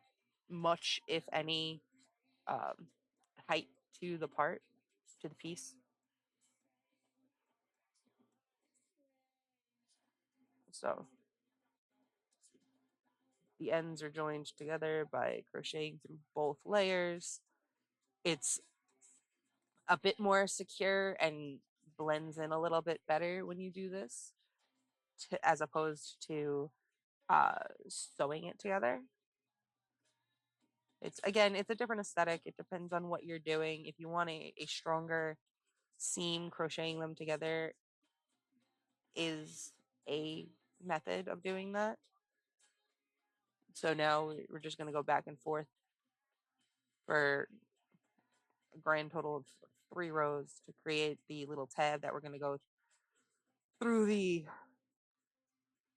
S1: much, if any, um, height to the part, to the piece. So the ends are joined together by crocheting through both layers. It's a bit more secure and blends in a little bit better when you do this, as opposed to uh, sewing it together. It's again, it's a different aesthetic. It depends on what you're doing. If you want a stronger seam, crocheting them together is a method of doing that. So now we're just going to go back and forth for a grand total of 3 rows to create the little tab that we're going to go through the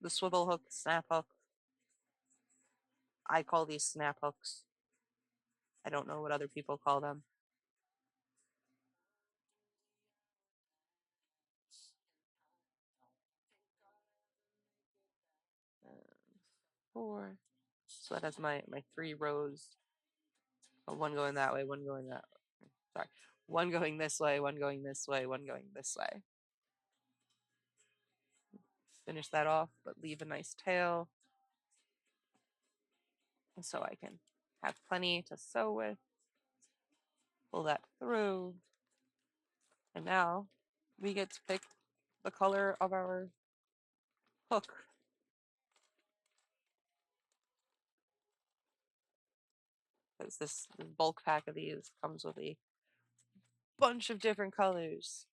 S1: swivel hook, snap hook. I call these snap hooks. I don't know what other people call them. Four. So that has my 3 rows. One going that way, one going that way. Sorry. One going this way, one going this way, one going this way. Finish that off, but leave a nice tail so I can have plenty to sew with. Pull that through. And now we get to pick the color of our hook. Because this bulk pack of these comes with a bunch of different colors.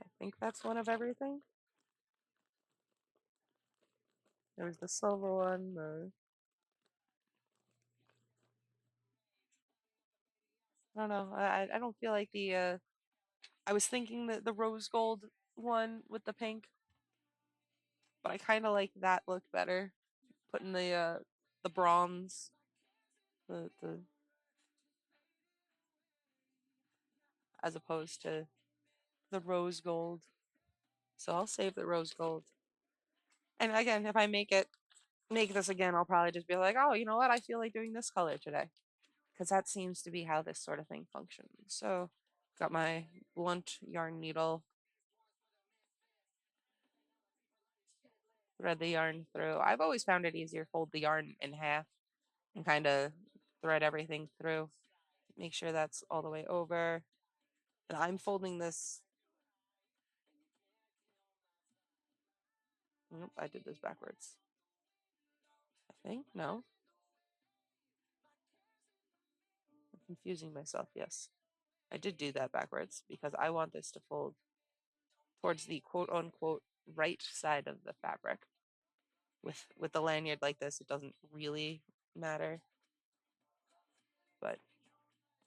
S1: I think that's one of everything. There's the silver one, I don't know. I don't feel like I was thinking that the rose gold one with the pink, but I kind of like that look better. Putting the bronze, the as opposed to the rose gold. So I'll save the rose gold. And again, if I make this again, I'll probably just be like, oh, you know what? I feel like doing this color today. Because that seems to be how this sort of thing functions. So got my blunt yarn needle, thread the yarn through. I've always found it easier to fold the yarn in half and kind of thread everything through. Make sure that's all the way over. And I'm folding this. Nope, I did this backwards. I think. No. I'm confusing myself. Yes. I did do that backwards because I want this to fold towards the quote unquote right side of the fabric. With the lanyard like this, it doesn't really matter, but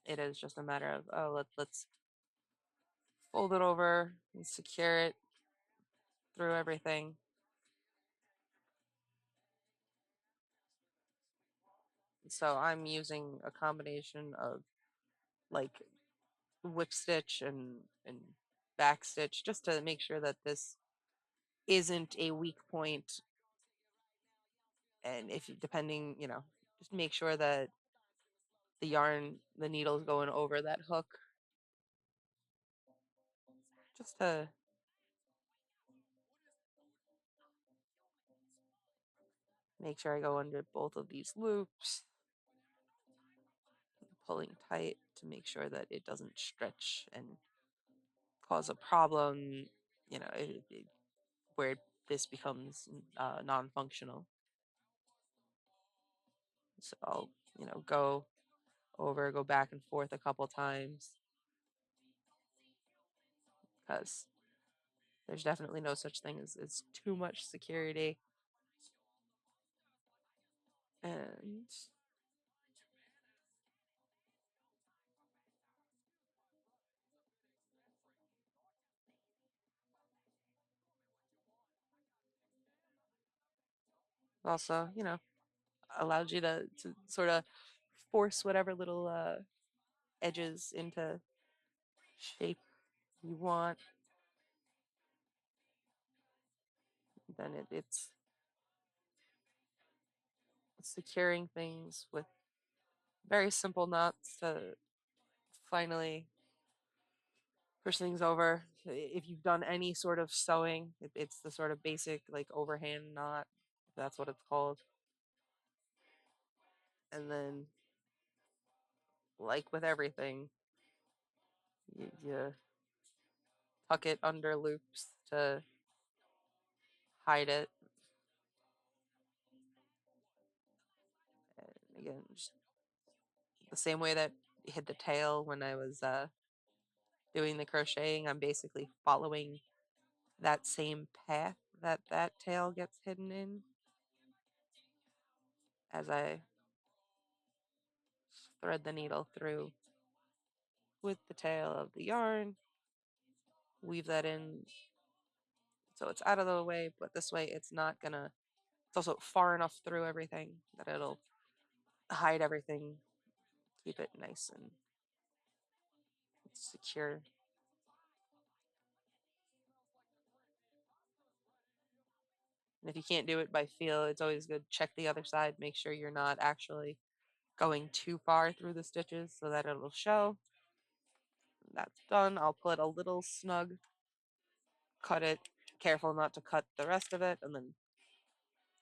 S1: it is just a matter of, oh, let's fold it over and secure it through everything. So I'm using a combination of like whip stitch and back stitch just to make sure that this isn't a weak point. And if depending, just make sure that the needle is going over that hook, just to make sure I go under both of these loops, pulling tight to make sure that it doesn't stretch and cause a problem, where this becomes non-functional. So I'll, go back and forth a couple times because there's definitely no such thing as too much security. And also, allowed you to sort of force whatever little edges into shape you want. Then it's securing things with very simple knots to finally push things over. If you've done any sort of sewing, it's the sort of basic like overhand knot. That's what it's called. And then, like with everything, you tuck it under loops to hide it. And again, just the same way that you hid the tail when I was doing the crocheting, I'm basically following that same path that tail gets hidden in as I thread the needle through with the tail of the yarn, weave that in so it's out of the way, but this way it's not gonna, it's also far enough through everything that it'll hide everything, keep it nice and secure. And if you can't do it by feel, it's always good to check the other side, make sure you're not actually going too far through the stitches so that it'll show. That's done. I'll put a little snug, cut it, careful not to cut the rest of it, and then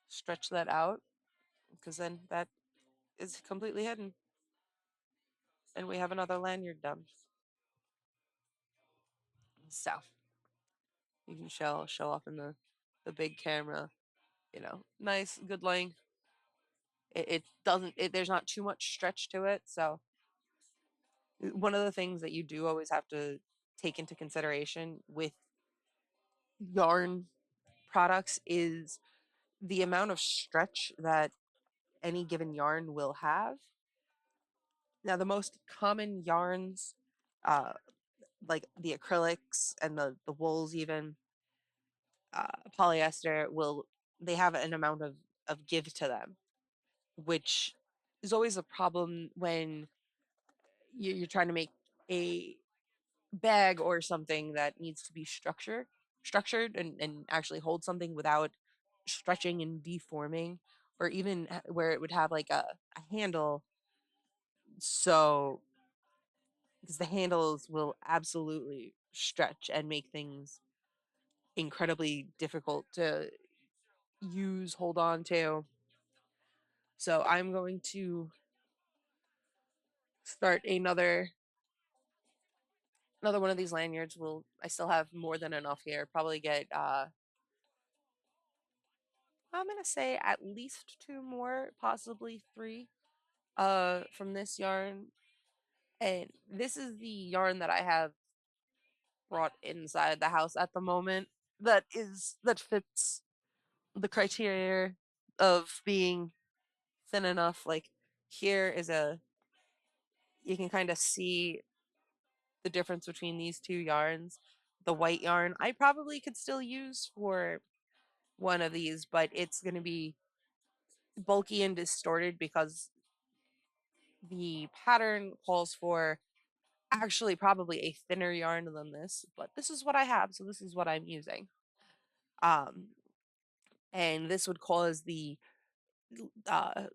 S1: stretch that out because then that is completely hidden. And we have another lanyard done. So you can show off in the big camera, nice, good length. It doesn't, there's not too much stretch to it. So one of the things that you do always have to take into consideration with yarn products is the amount of stretch that any given yarn will have. Now, the most common yarns, uh, like the acrylics and the wools, even polyester, they have an amount of give to them, which is always a problem when you're trying to make a bag or something that needs to be structured and actually hold something without stretching and deforming, or even where it would have like a handle. So because the handles will absolutely stretch and make things incredibly difficult to use, hold on to. So I'm going to start another one of these lanyards. Will I still have more than enough here? Probably get I'm gonna say at least two more, possibly three, from this yarn. And this is the yarn that I have brought inside the house at the moment that fits the criteria of being thin enough. Like here is a you can kind of see the difference between these two yarns. The white yarn I probably could still use for one of these, but it's going to be bulky and distorted because the pattern calls for actually probably a thinner yarn than this, but this is what I have, so this is what I'm using. Um, and this would cause the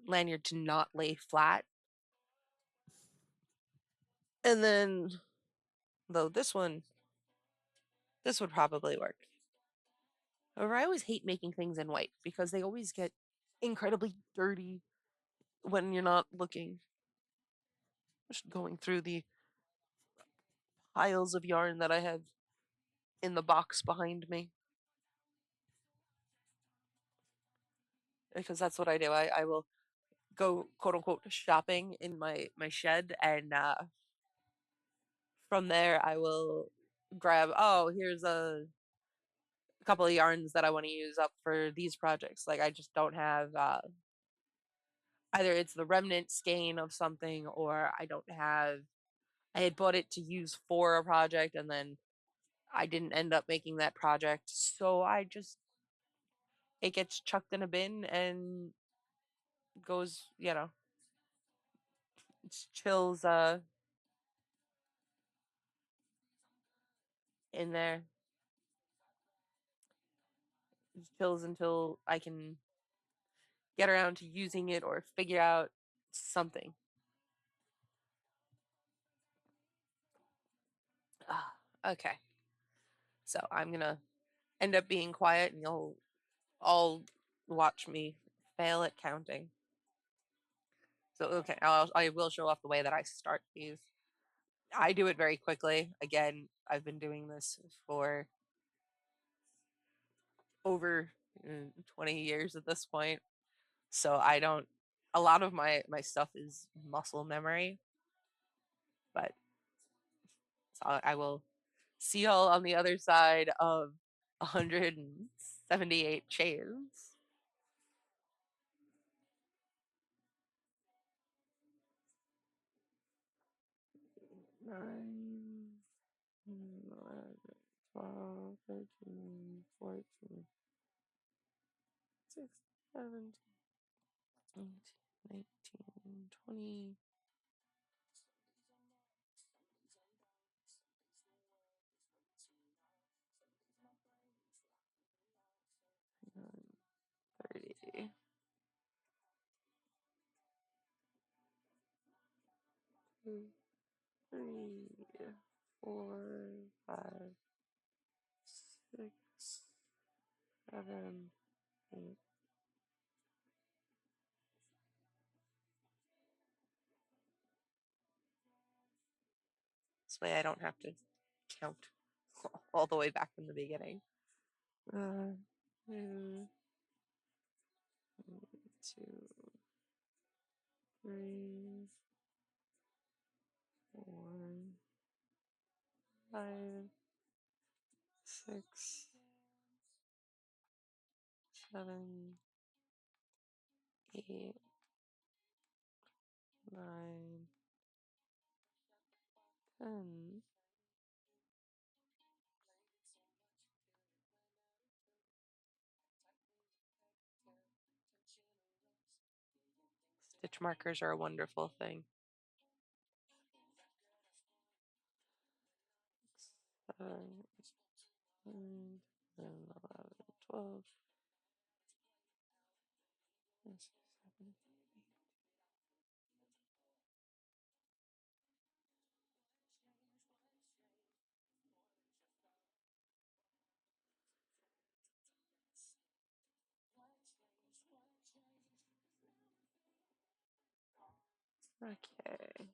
S1: lanyard to not lay flat. And then, though this would probably work. However, I always hate making things in white because they always get incredibly dirty when you're not looking. Just going through the piles of yarn that I have in the box behind me. Because that's what I do. I will go quote unquote shopping in my shed, and from there I will grab, oh, here's a couple of yarns that I want to use up for these projects. Like I just don't have either it's the remnant skein of something, or I had bought it to use for a project and then I didn't end up making that project. So it gets chucked in a bin and goes, chills in there. Chills until I can get around to using it or figure out something. Okay. So I'm gonna end up being quiet and you'll all watch me fail at counting. So okay, I will show off the way that I start these. I do it very quickly. Again, I've been doing this for over 20 years at this point. So I don't a lot of my stuff is muscle memory, but so I will see y'all on the other side of 178 chains. Nine, 11, 12, 13, 14, 16, 17, 18, 19, 20. 30, 2, 3, 4, 5, 6, 7, 8. This way I don't have to count all the way back from the beginning. 2, 2, 3, 4, 5, 6, 7, 8, 9, 10. Stitch markers are a wonderful thing. 7, 9, 10, 11, 12. 6, 7. Okay.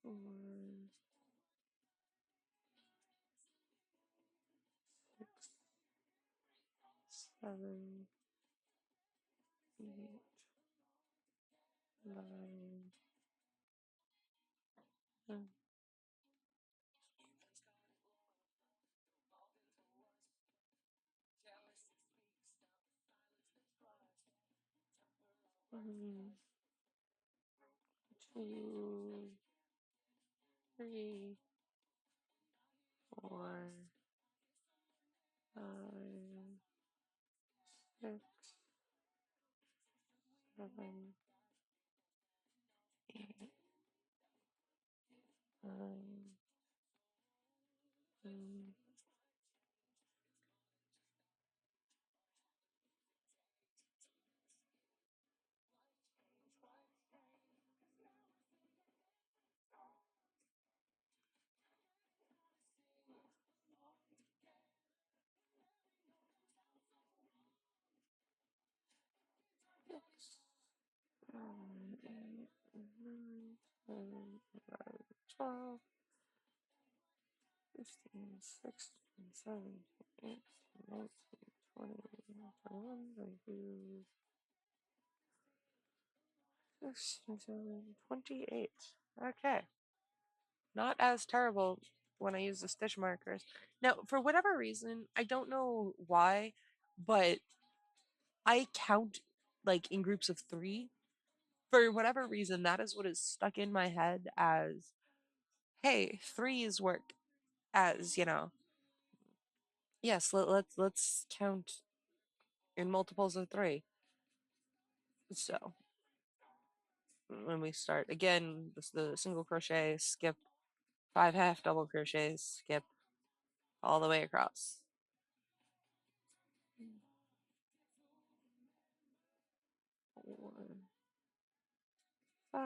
S1: Four, 7, 8, 9, 10. 1, 2, 3, 4, 5, 6, 7, 8, 9, 10. Six, 7, 8, 9, 10, 11, 12, 15, 16, 17, 18, 19, 20, 21, 22, 26, 27, 28. Okay. Not as terrible when I use the stitch markers. Now, for whatever reason, I don't know why, but I count like in groups of 3. For whatever reason, that is what is stuck in my head as, hey, threes work as, yes, let's count in multiples of 3. So when we start again, the single crochet, skip 5 half double crochets, skip all the way across. 4, 5.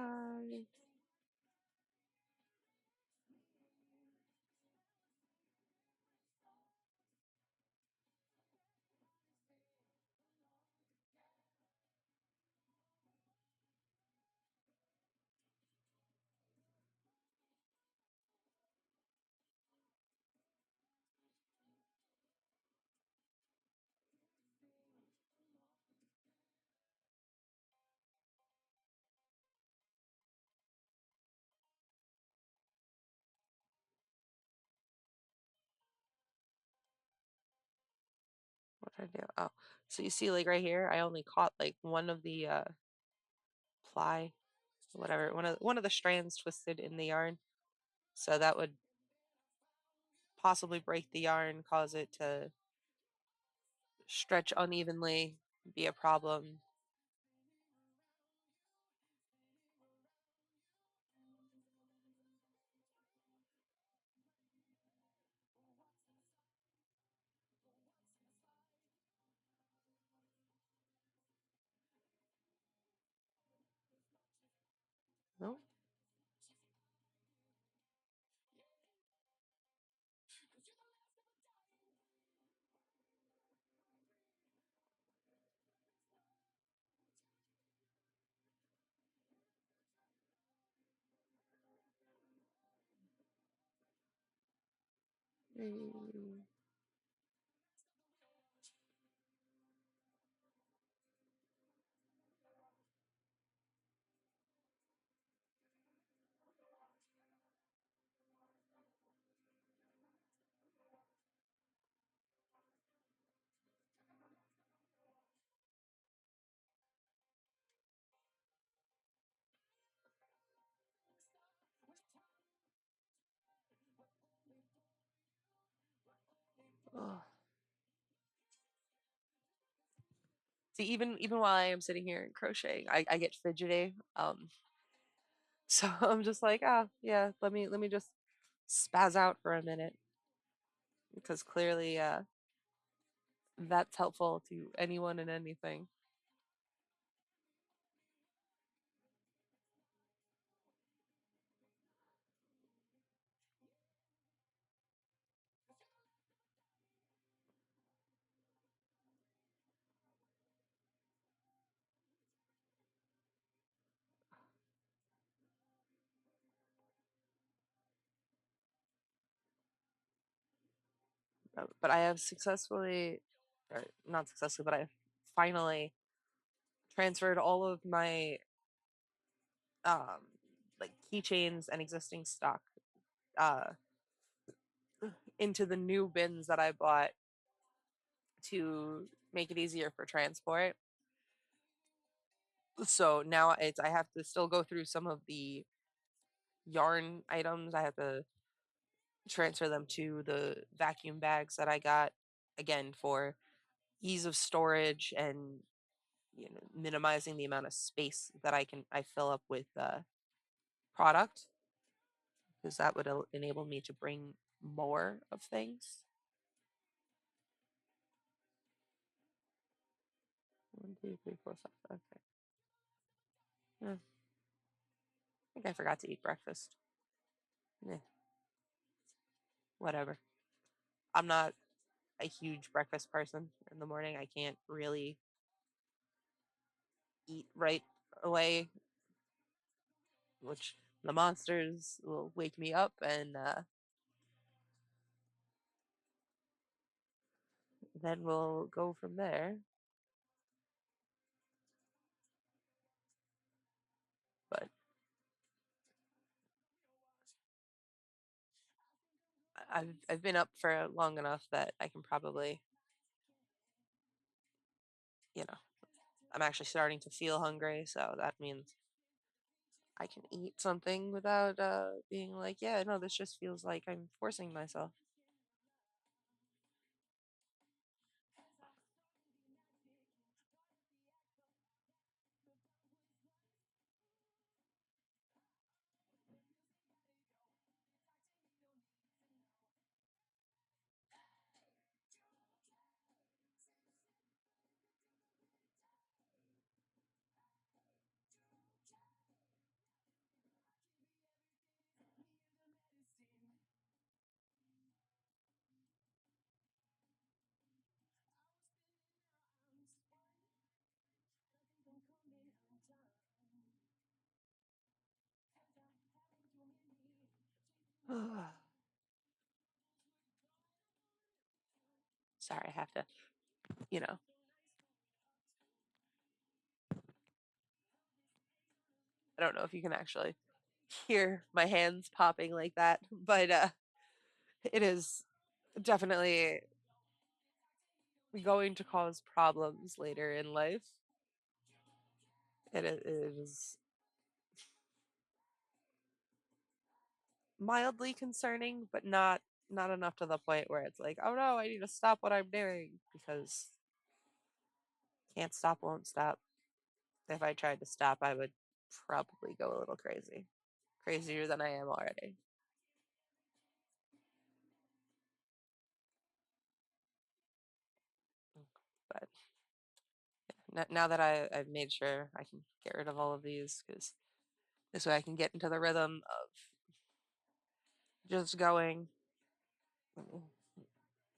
S1: What did I do? Oh, so you see, like right here, I only caught like one of the ply, whatever, one of the strands twisted in the yarn. So that would possibly break the yarn, cause it to stretch unevenly, be a problem. No. Mm. Ugh. See, even while I am sitting here crocheting, I get fidgety. So I'm just like, oh yeah, let me just spaz out for a minute because clearly that's helpful to anyone and anything. But I have successfully, or not successfully, but I finally transferred all of my um like keychains and existing stock uh into the new bins that I bought to make it easier for transport. So now I have to still go through some of the yarn items. I have to transfer them to the vacuum bags that I got again for ease of storage and minimizing the amount of space that I fill up with product, because that would enable me to bring more of things. 1, 2, 3, 4, 5. Okay. I think I forgot to eat breakfast. Eh, whatever. I'm not a huge breakfast person in the morning. I can't really eat right away, which the monsters will wake me up, and then we'll go from there. But I've been up for long enough that I can probably, you know, I'm actually starting to feel hungry, so that means I can eat something without being like, yeah, no, this just feels like I'm forcing myself. Sorry, I have to, you know, I don't know if you can actually hear my hands popping like that, but it is definitely going to cause problems later in life. It is mildly concerning, but not enough to the point where it's like, oh no, I need to stop what I'm doing, because can't stop, won't stop. If I tried to stop, I would probably go a little crazy, crazier than I am already. But now that I've made sure I can get rid of all of these, because this way I can get into the rhythm of just going.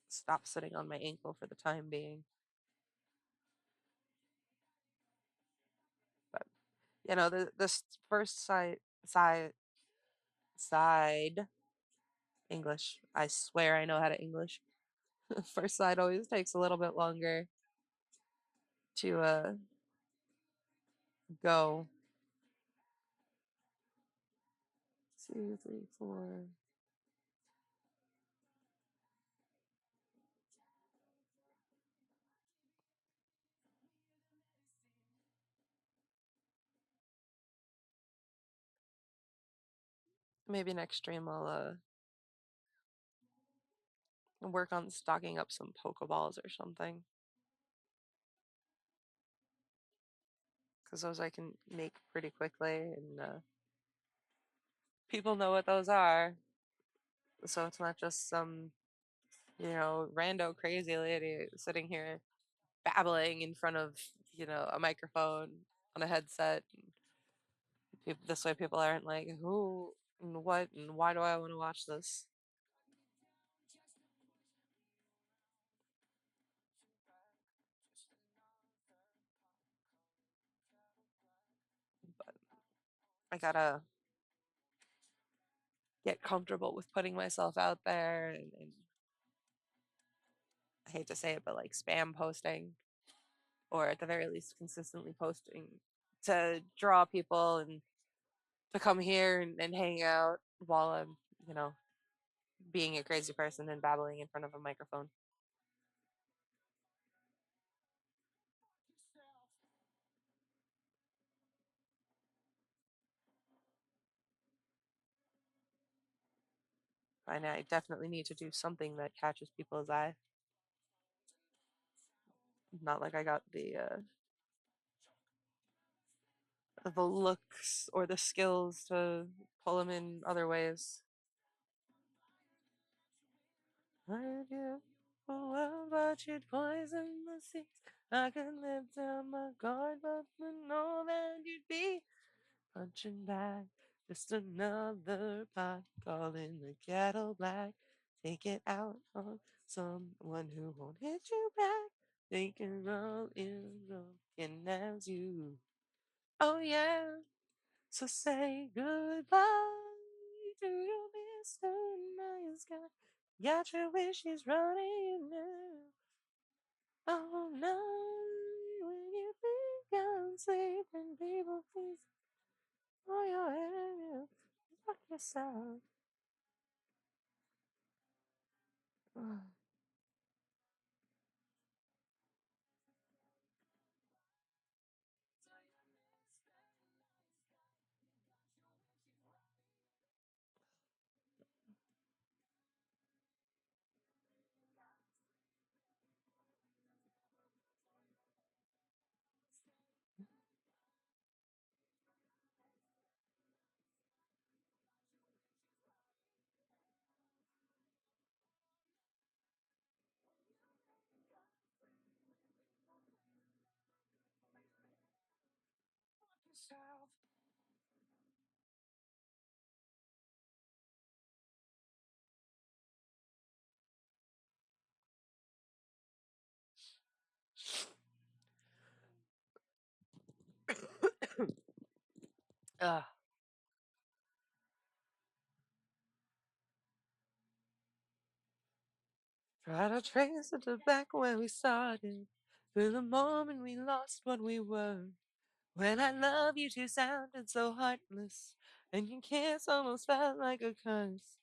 S1: Stop sitting on my ankle for the time being. But this first side English. I swear I know how to English. First side always takes a little bit longer to go. 2, 3, 4. Maybe next stream I'll work on stocking up some Pokeballs or something, because those I can make pretty quickly, and people know what those are. So it's not just some, rando crazy lady sitting here babbling in front of, a microphone on a headset. This way people aren't like, who and what and why do I want to watch this? But I gotta get comfortable with putting myself out there, and I hate to say it, but like spam posting, or at the very least, consistently posting to draw people and to come here and hang out while I'm, you know, being a crazy person and babbling in front of a microphone. And I definitely need to do something that catches people's eye. Not like I got the looks or the skills to pull them in other ways. I give the world, but you'd poison the seas. I could live down my guard, but to know that you'd be punching back. Just another pot calling the kettle black. Take it out on someone who won't hit you back. They can roll in broken as you. Oh yeah, so say goodbye to your Mr. Nice Guy. Got your wishes running now. Oh no, when you think I'm sleeping, people please throw your head, fuck yourself. Ugh. Try to trace it to back where we started, to the moment we lost what we were. When I love you, you sounded so heartless, and your kiss almost felt like a curse.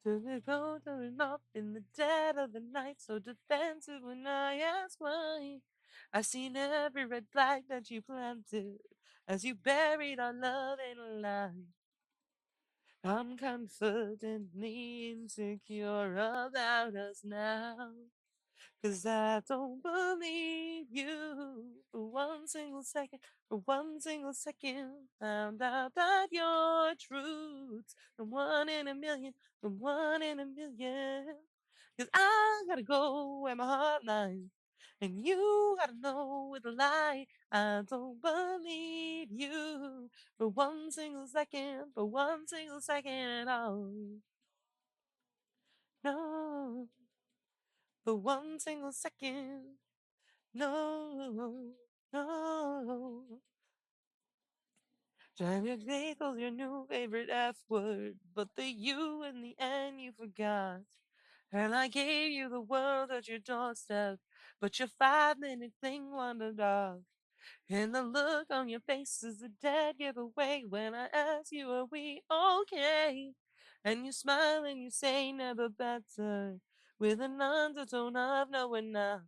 S1: To the road turning up in the dead of the night, so defensive when I ask why. I seen every red flag that you planted as you buried our love in a lie. I'm confidently insecure about us now. 'Cause I don't believe you for one single second, for one single second. Found out that your truth's the one in a million, the one in a million. 'Cause I gotta go where my heart lies, and you gotta know with a lie. I don't believe you for one single second, for one single second at all. No, for one single second. No, no. Drive your vehicle's your new favorite F word, but the you in the end you forgot. And I gave you the world at your doorstep, but your 5 minute thing wandered off. And the look on your face is a dead giveaway when I ask you, are we okay? And you smile and you say never better, with an undertone of no we're not.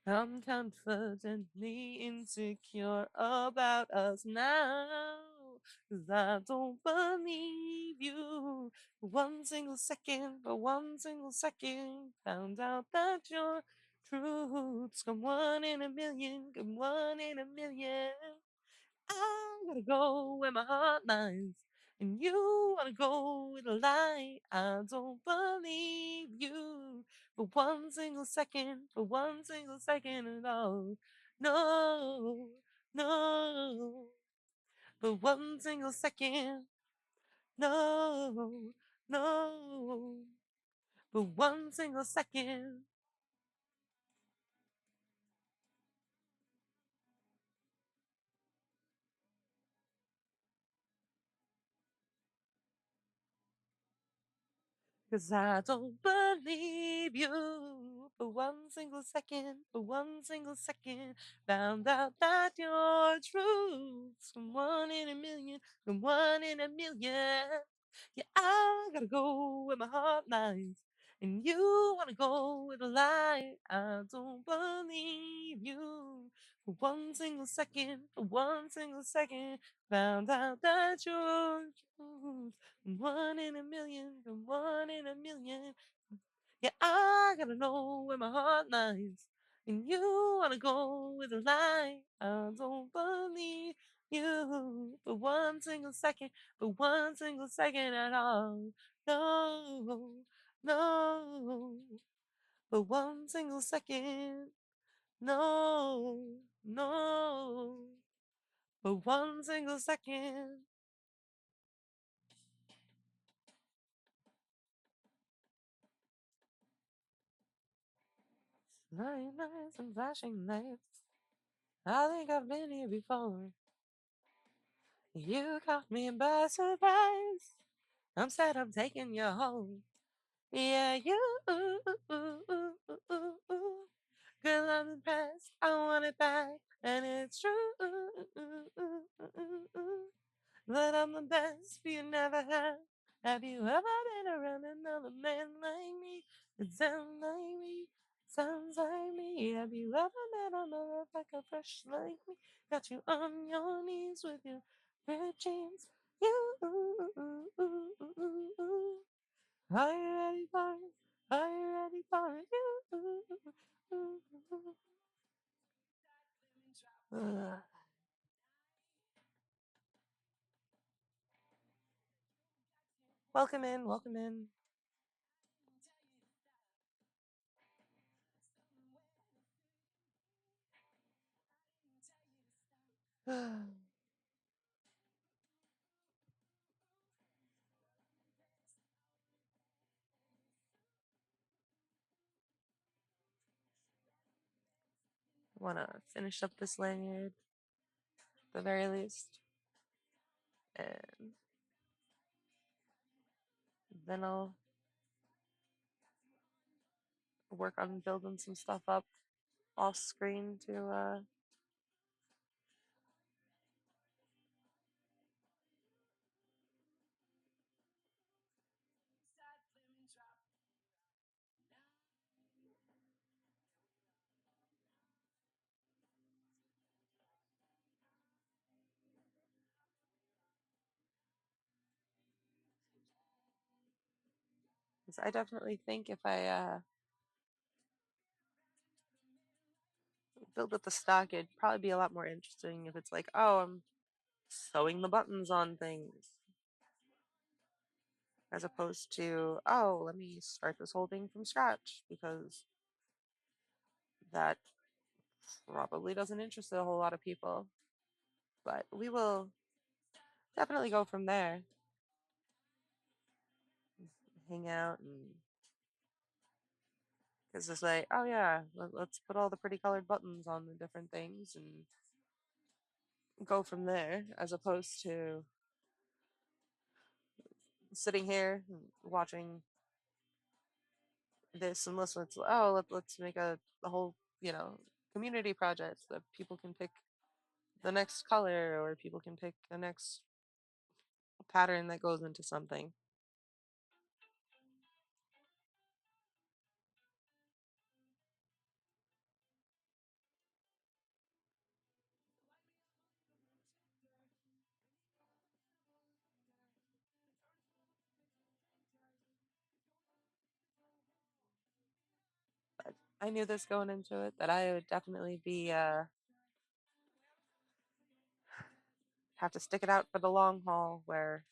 S1: I'm confidently insecure about us now. 'Cause I don't believe you for one single second, for one single second. Found out that your truth's come one in a million, come one in a million. I gotta go where my heart lies, and you wanna go with a lie. I don't believe you for one single second, for one single second at all. No, no, for one single second. No, no, for one single second. 'Cause I don't believe you for one single second, for one single second, found out that you're true. From one in a million, from one in a million. Yeah, I gotta go where my heart lies. And you wanna go with a lie. I don't believe you. For one single second, for one single second, found out that you're true. From one in a million, from one in a million. Yeah, I gotta know where my heart lies. And you wanna go with a lie. I don't believe you for one single second, for one single second at all. No, no, for one single second. No, no, for one single second. Night nights and flashing lights. I think I've been here before. You caught me by surprise. I'm sad I'm taking you home. Yeah, you. Girl, I'm impressed. I want it back. And it's true that I'm the best you never had. Have you ever been around another man like me? It sounds like me. Sounds like me. Have you ever met a motherfucker fresh like me? Got you on your knees with your red jeans. You. Are you ready for it? Are you ready for it? Ugh. Welcome in, welcome in. Wanna finish up this lanyard at the very least, and then I'll work on building some stuff up off screen to 'cause I definitely think if I build up the stock, it'd probably be a lot more interesting if it's like, oh, I'm sewing the buttons on things, as opposed to, oh, let me start this whole thing from scratch, because that probably doesn't interest a whole lot of people. But we will definitely go from there. Hang out, and because it's like, oh yeah, let's put all the pretty colored buttons on the different things and go from there, as opposed to sitting here and watching this and listen to, oh, let's make a whole, community project that people can pick the next color, or people can pick the next pattern that goes into something. But I knew this going into it, that I would definitely be have to stick it out for the long haul, where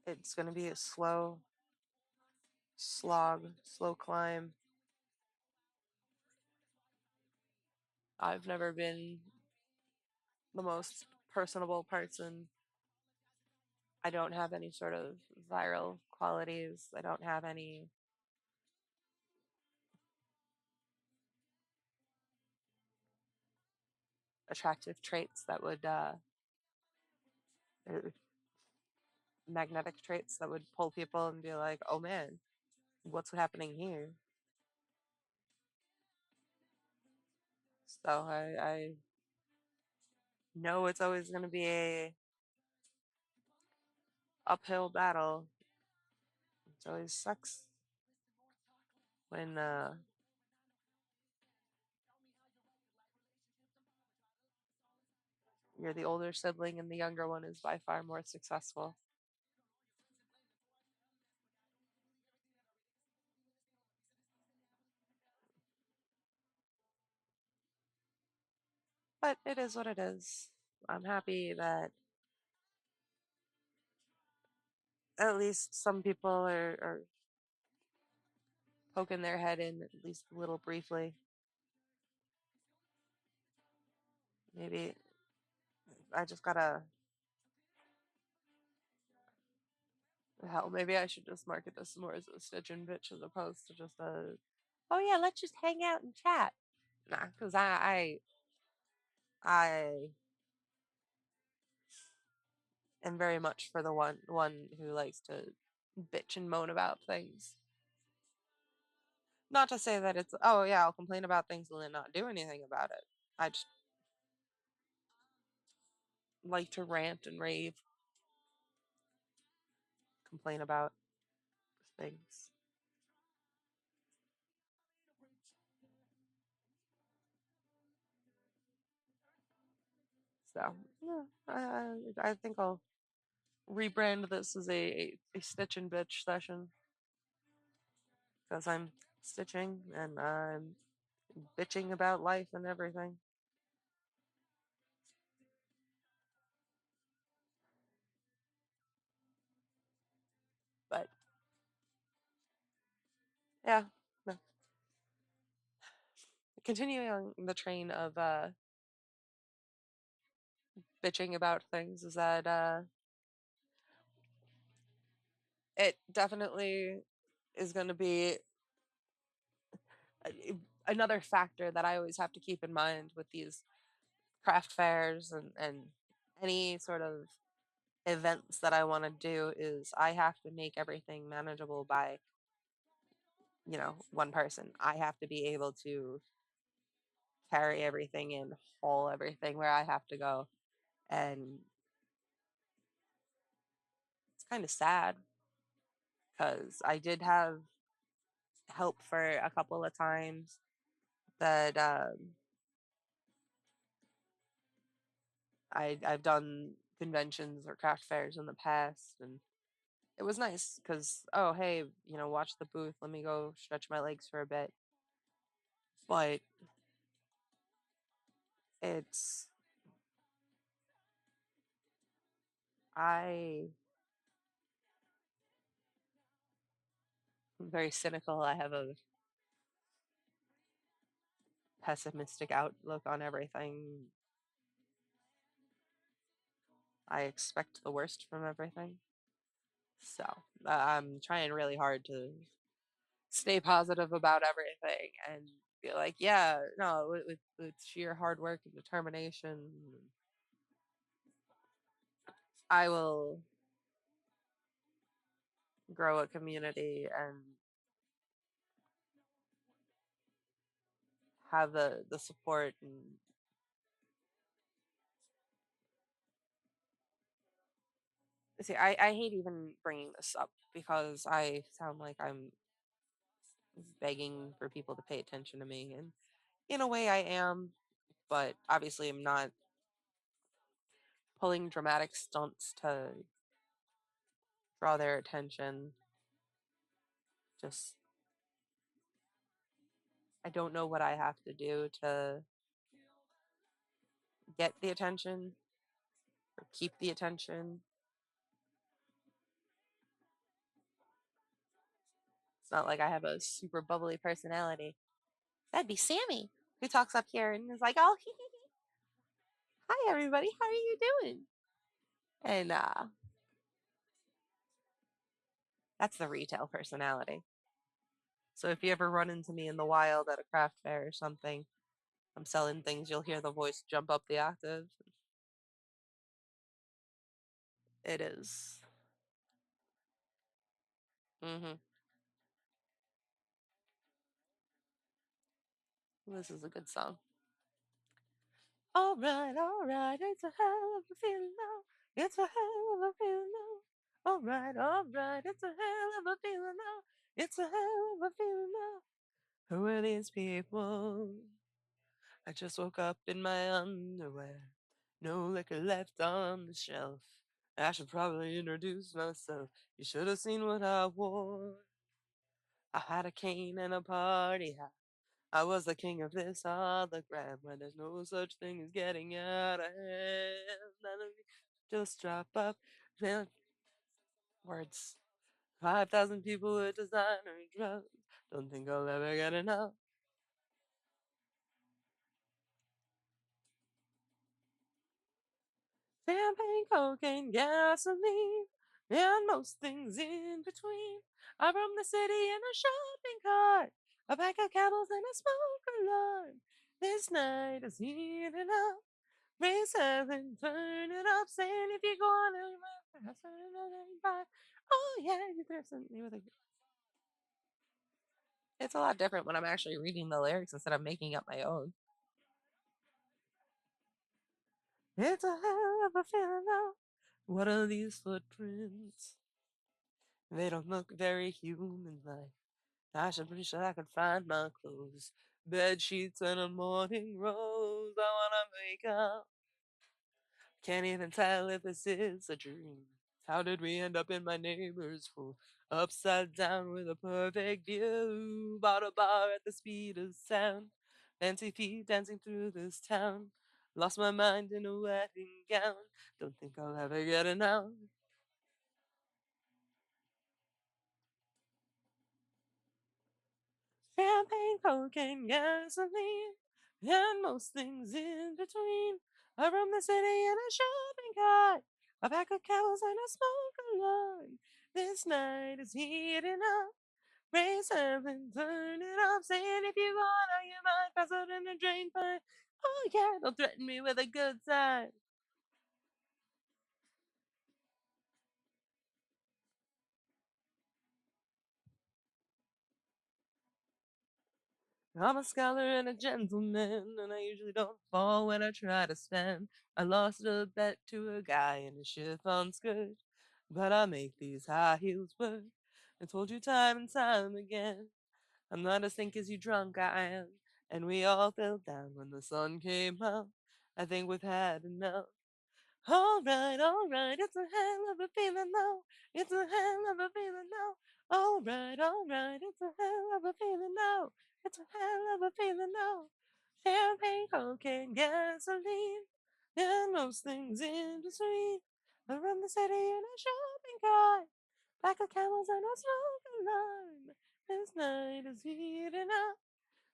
S1: it's going to be a slow slog, slow climb. I've never been the most personable person. I don't have any sort of viral qualities. I don't have any attractive traits that would, magnetic traits that would pull people and be like, oh man, what's happening here. So I know it's always going to be a uphill battle. It always sucks when you're the older sibling and the younger one is by far more successful. But it is what it is. I'm happy that at least some people are poking their head in at least a little briefly. Maybe I just gotta, hell, maybe I should just market this more as a stitch and bitch as opposed to just a, oh yeah, let's just hang out and chat. Nah, because I am very much for the one who likes to bitch and moan about things. Not to say that it's, oh yeah, I'll complain about things and then not do anything about it. I just like to rant and rave, complain about things. So yeah, I think I'll rebrand this as a stitch and bitch session because I'm stitching and I'm bitching about life and everything. But yeah, no. Continuing on the train of bitching about things is that it definitely is going to be a- another factor that I always have to keep in mind with these craft fairs and any sort of events that I want to do is I have to make everything manageable by, one person. I have to be able to carry everything and haul everything where I have to go. And it's kind of sad because I did have help for a couple of times that I've done conventions or craft fairs in the past, and it was nice because, oh hey, watch the booth. Let me go stretch my legs for a bit. But it's I am very cynical. I have a pessimistic outlook on everything. I expect the worst from everything. So I'm trying really hard to stay positive about everything and be like, yeah, no, with sheer hard work and determination, I will grow a community and have the support. And see, I hate even bringing this up because I sound like I'm begging for people to pay attention to me, and in a way I am, but obviously I'm not pulling dramatic stunts to draw their attention. Just I don't know what I have to do to get the attention or keep the attention. It's not like I have a super bubbly personality. That'd be Sammy, who talks up here and is like, "Oh, hi everybody, how are you doing?" And that's the retail personality. So if you ever run into me in the wild at a craft fair or something, I'm selling things, you'll hear the voice jump up the octave. It is. Mm-hmm. This is a good song. All right, it's a hell of a feeling now. It's a hell of a feeling now. All right, it's a hell of a feeling now. It's a hell of a feeling now. Who are these people? I just woke up in my underwear. No liquor left on the shelf. I should probably introduce myself. You should have seen what I wore. I had a cane and a party hat. I was the king of this hologram when there's no such thing as getting out of hand. None of you just drop up. Then words. 5,000 people with designer drugs. Don't think I'll ever get enough. Champagne, cocaine, gasoline, and most things in between. I'm from the city in a shopping cart, a pack of camels and a smoke alarm. This night is heating up. Raise heaven, turn it up, saying if you go on by. Oh yeah, you could have sent me with a. It's a lot different when I'm actually reading the lyrics instead of making up my own. It's a hell of a feeling now. What are these footprints? They don't look very human-like. I should pretty sure I could find my clothes, bed sheets, and a morning rose. I wanna wake up. Can't even tell if this is a dream. How did we end up in my neighbor's pool? Upside down with a perfect view. Bought a bar at the speed of sound. Fancy feet dancing through this town. Lost my mind in a wedding gown. Don't think I'll ever get enough. Champagne, cocaine, gasoline, and most things in between. I'm from the city in a shopping cart, a pack of camels and a smoke alarm. This night is heating up. Raise heaven, turn it up, saying if you wanna, you might pass out in the drain pipe. Oh yeah, don't threaten me with a good time. I'm a scholar and a gentleman, and I usually don't fall when I try to stand. I lost a bet to a guy in a chiffon skirt, but I make these high heels work. I told you time and time again, I'm not as think as you drunk I am. And we all fell down when the sun came out. I think we've had enough. All right, it's a hell of a feeling now. It's a hell of a feeling now. All right, it's a hell of a feeling now. It's a hell of a feeling now. Champagne, cocaine, gasoline, and most things in between. Around the city in a shopping cart, like a camels and a smoke alarm. This night is heating up.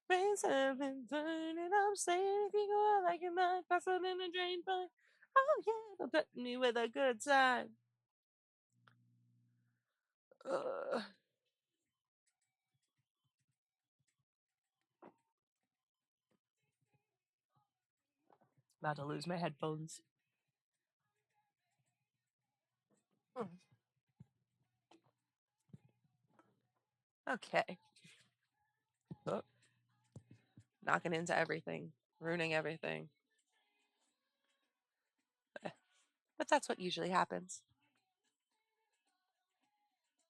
S1: Raise heaven, turn it up, saying if you go out like you might, pass it in a drain pipe. Oh yeah, don't threaten me with a good time. Ugh. About to lose my headphones. Hmm. Okay. Oh, knocking into everything, ruining everything. Eh, but that's what usually happens.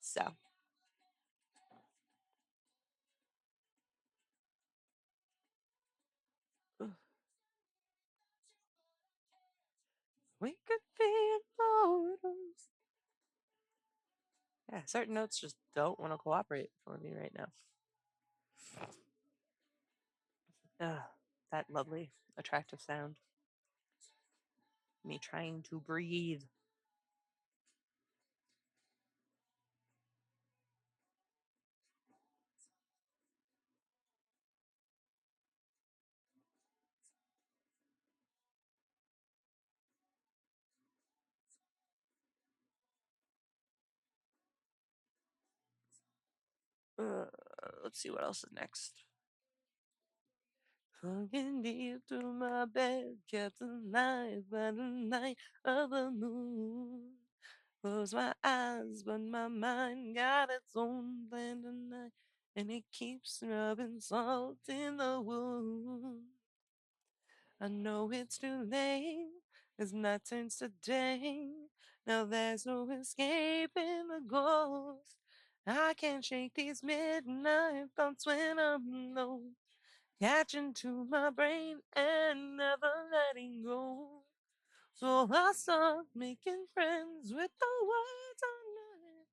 S1: So, ugh, we could be immortals. Yeah, certain notes just don't want to cooperate for me right now. Ugh, that lovely, attractive sound. Me trying to breathe. Uh, let's see what else is next. Falling deep to my bed, kept alive by the light of the moon. Close my eyes, but my mind got its own plan tonight. and it keeps rubbing salt in the wound. I know it's too late as night turns to day. Now there's no escaping the ghost. I can't shake these midnight thoughts when I'm alone. Catching to my brain and never letting go. So I start making friends with the words I know.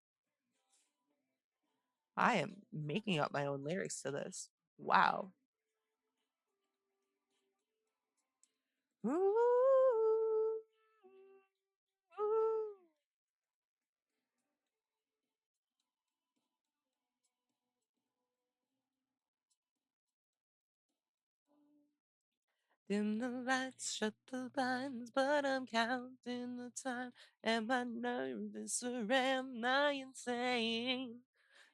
S1: I am making up my own lyrics to this. Wow. Ooh, ooh. Dim the lights, shut the blinds, but I'm counting the time. Am I nervous or am I insane?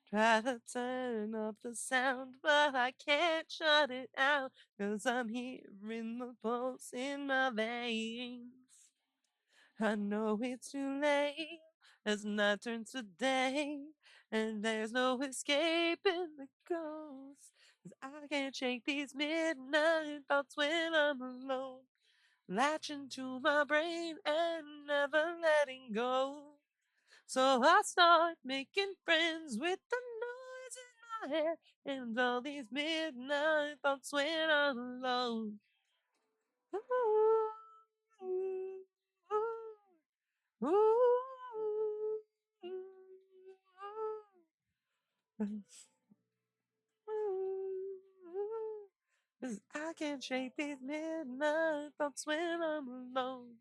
S1: Try to turn off the sound, but I can't shut it out, 'cause I'm hearing the pulse in my veins. I know it's too late as night turns to day, and there's no escaping the ghost. 'Cause I can't shake these midnight thoughts when I'm alone, latching to my brain and never letting go. So I start making friends with the noise in my head and all these midnight thoughts when I'm alone. Ooh, ooh, ooh, ooh, 'cause I can't shake these midnight thoughts when I'm alone.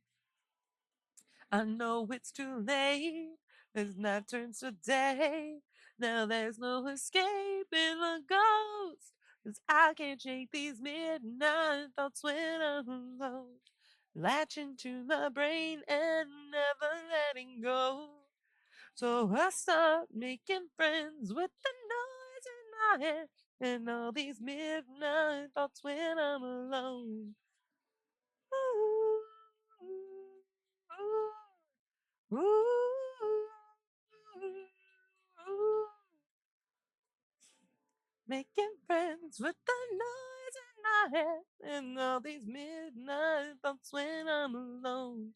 S1: I know it's too late as night turns to day. Now there's no escaping the ghost. 'Cause I can't shake these midnight thoughts when I'm alone. Latching to my brain and never letting go. So I start making friends with the noise in my head and all these midnight thoughts when I'm alone. Ooh, ooh, ooh, ooh. Making friends with the noise in my head and all these midnight thoughts when I'm alone.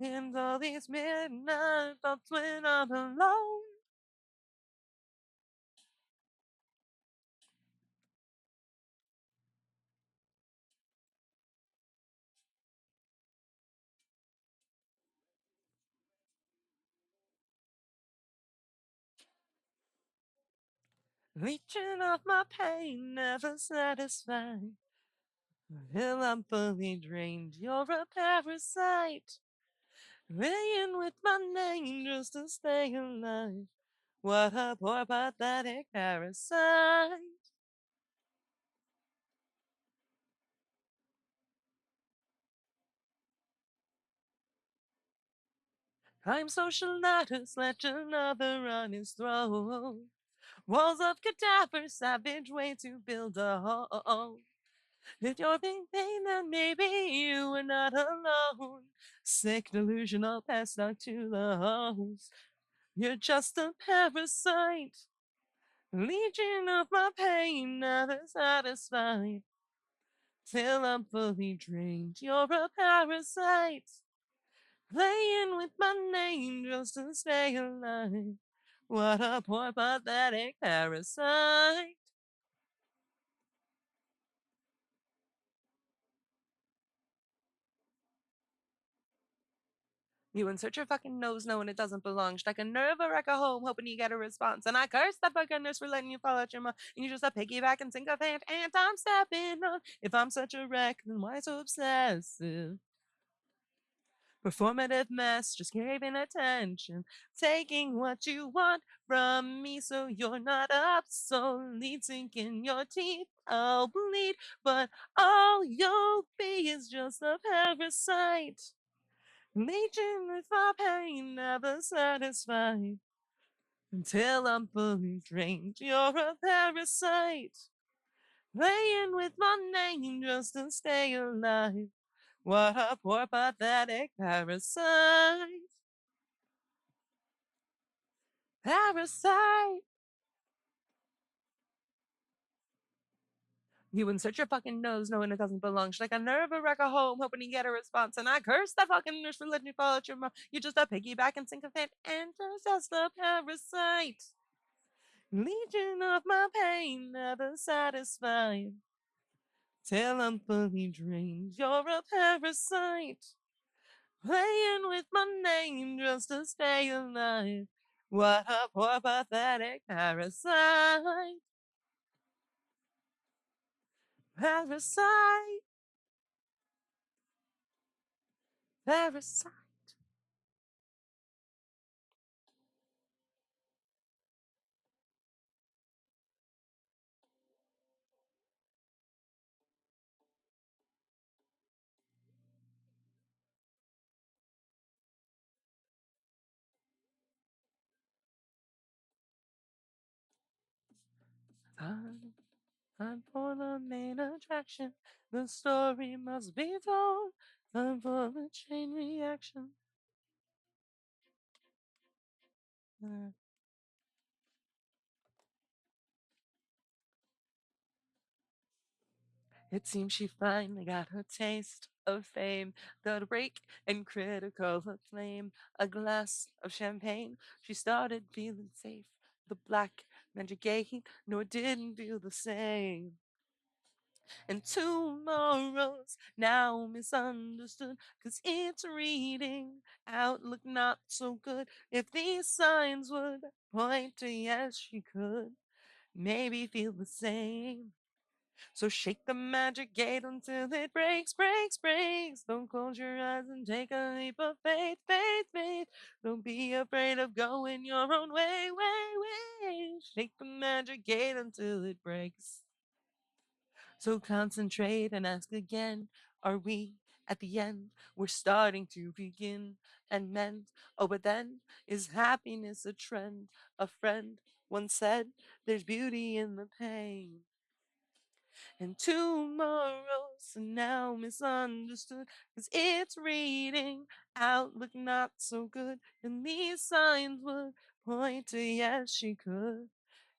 S1: And all these midnight thoughts when I'm alone. Reaching off my pain, never satisfied. Till I'm fully drained, you're a parasite. Playing with my name just to stay alive. What a poor pathetic parasite. I'm social lattice, let another on his throat. Walls of cadaver, savage way to build a home. If you're in pain, then maybe you are not alone. Sick, delusional, passed out to the host. You're just a parasite. Legion of my pain, never satisfied. Till I'm fully drained, you're a parasite. Playing with my name just to stay alive. What a poor pathetic parasite. You insert your fucking nose knowing it doesn't belong. Strike a nerve or wreck a home, hoping you get a response. And I curse that fucking nurse for letting you fall out your mouth. And you're just a piggyback and sycophant, and I'm stepping on. If I'm such a wreck, then why so obsessive? Performative mess, just craving attention. Taking what you want from me so you're not obsolete. Sink in your teeth, I'll bleed. But all you'll be is just a parasite. Leeching with my pain, never satisfied. Until I'm fully drained, you're a parasite. Playing with my name just to stay alive. What a poor pathetic parasite. Parasite. You insert your fucking nose knowing it doesn't belong. She's like, I never wreck a home hoping you get a response. And I curse that fucking nurse for letting you fall at your mom. You're just a piggyback and sycophant and just a parasite. Legion of my pain, never satisfied. Till I'm fully drained, you're a parasite. Playing with my name just to stay alive. What a poor pathetic parasite. Parasite. Parasite. I'm for the main attraction. The story must be told. I'm for the chain reaction. Uh, It seems she finally got her taste of fame, got a break and critical acclaim. A glass of champagne, she started feeling safe. The black magic gate, no, it didn't feel the same. And tomorrow's now misunderstood, 'cause it's reading outlook not so good. If these signs would point to yes, she could maybe feel the same. So shake the magic gate until it breaks, breaks, breaks. Don't close your eyes and take a leap of faith, faith, faith. Don't be afraid of going your own way, way, way. Shake the magic gate until it breaks. So concentrate and ask again. Are we at the end? We're starting to begin and mend. Oh, but then is happiness a trend? A friend once said, there's beauty in the pain. And tomorrow's now misunderstood, 'cause it's reading outlook not so good. And these signs would point to yes, she could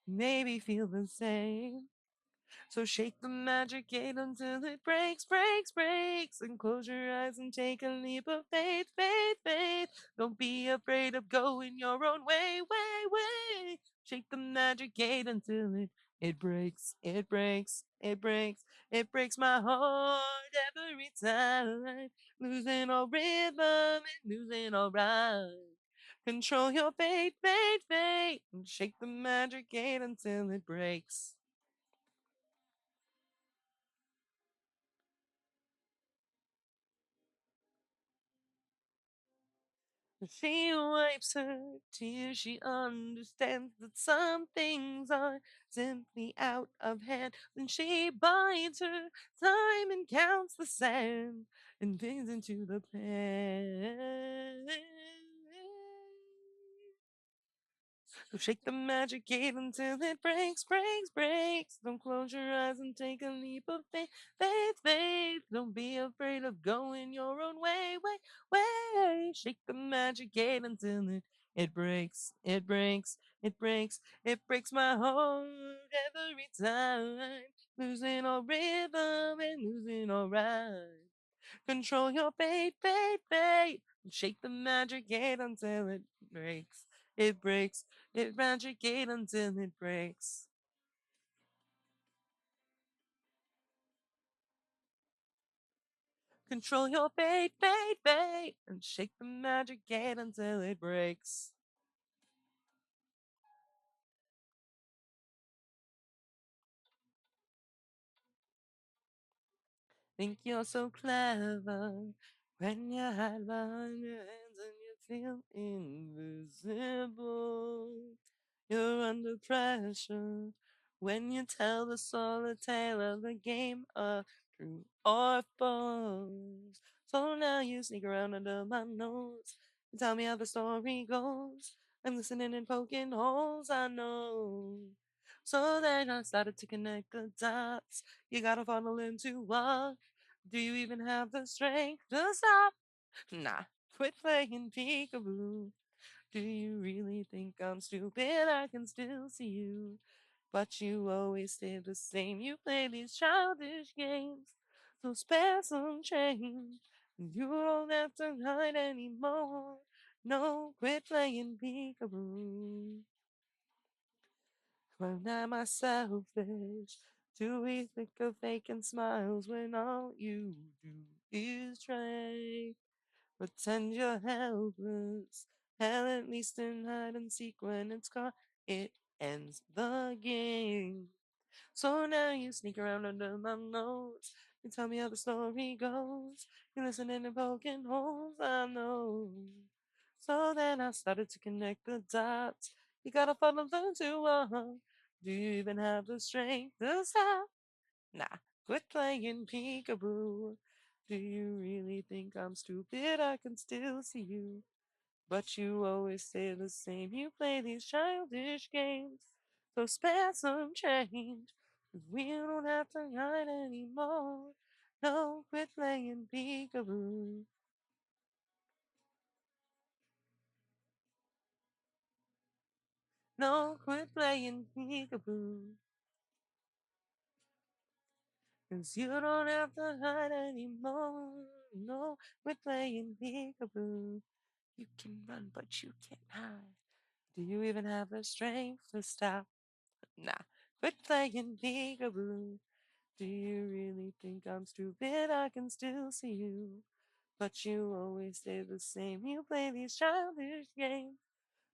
S1: maybe feel the same. So shake the magic gate until it breaks, breaks, breaks. And close your eyes and take a leap of faith, faith, faith. Don't be afraid of going your own way, way, way. Shake the magic gate until it breaks, it breaks, it breaks, it breaks my heart every time. Losing all rhythm and losing all right. Control your fate, fate, fate. And shake the magic gate until it breaks. She wipes her tears, she understands that some things are simply out of hand. Then she bides her time and counts the sand and digs into the pan. So shake the magic gate until it breaks, breaks, breaks. Don't close your eyes and take a leap of faith, faith, faith. Don't be afraid of going your own way, way, way. Shake the magic gate until it breaks, it breaks, it breaks, it breaks my heart every time. Losing all rhythm and losing all right. Control your fate, fate, fate. Shake the magic gate until it breaks. It breaks. It magic gate until it breaks. Control your fate, fate, fate. And shake the magic gate until it breaks. Think you're so clever when you hide behind your hands and you feel invisible. You're under pressure when you tell the solid tale of the game of true or false. So now you sneak around under my nose and tell me how the story goes. I'm listening and poking holes, I know. So then I started to connect the dots. You gotta funnel into what? Do you even have the strength to stop? Nah, quit playing peekaboo. Do you really think I'm stupid? I can still see you. But you always stay the same. You play these childish games. So spare some change. You don't have to hide anymore. No, quit playing peekaboo. Well, am I selfish? Do we think of faking smiles when all you do is try? Pretend you're helpless. Hell, at least in hide and seek when it's caught, it ends the game. So now you sneak around under my nose. You tell me how the story goes. You listening and poking holes, I know. So then I started to connect the dots. You gotta follow them to do you even have the strength to stop? Nah, quit playing peekaboo. Do you really think I'm stupid? I can still see you. But you always stay the same. You play these childish games. So spare some change. 'Cause we don't have to hide anymore. No, quit playing peekaboo. No, quit playing peekaboo. 'Cause you don't have to hide anymore. No, quit playing peekaboo. You can run, but you can't hide. Do you even have the strength to stop? Nah, quit playing peekaboo. Do you really think I'm stupid? I can still see you. But you always stay the same. You play these childish games.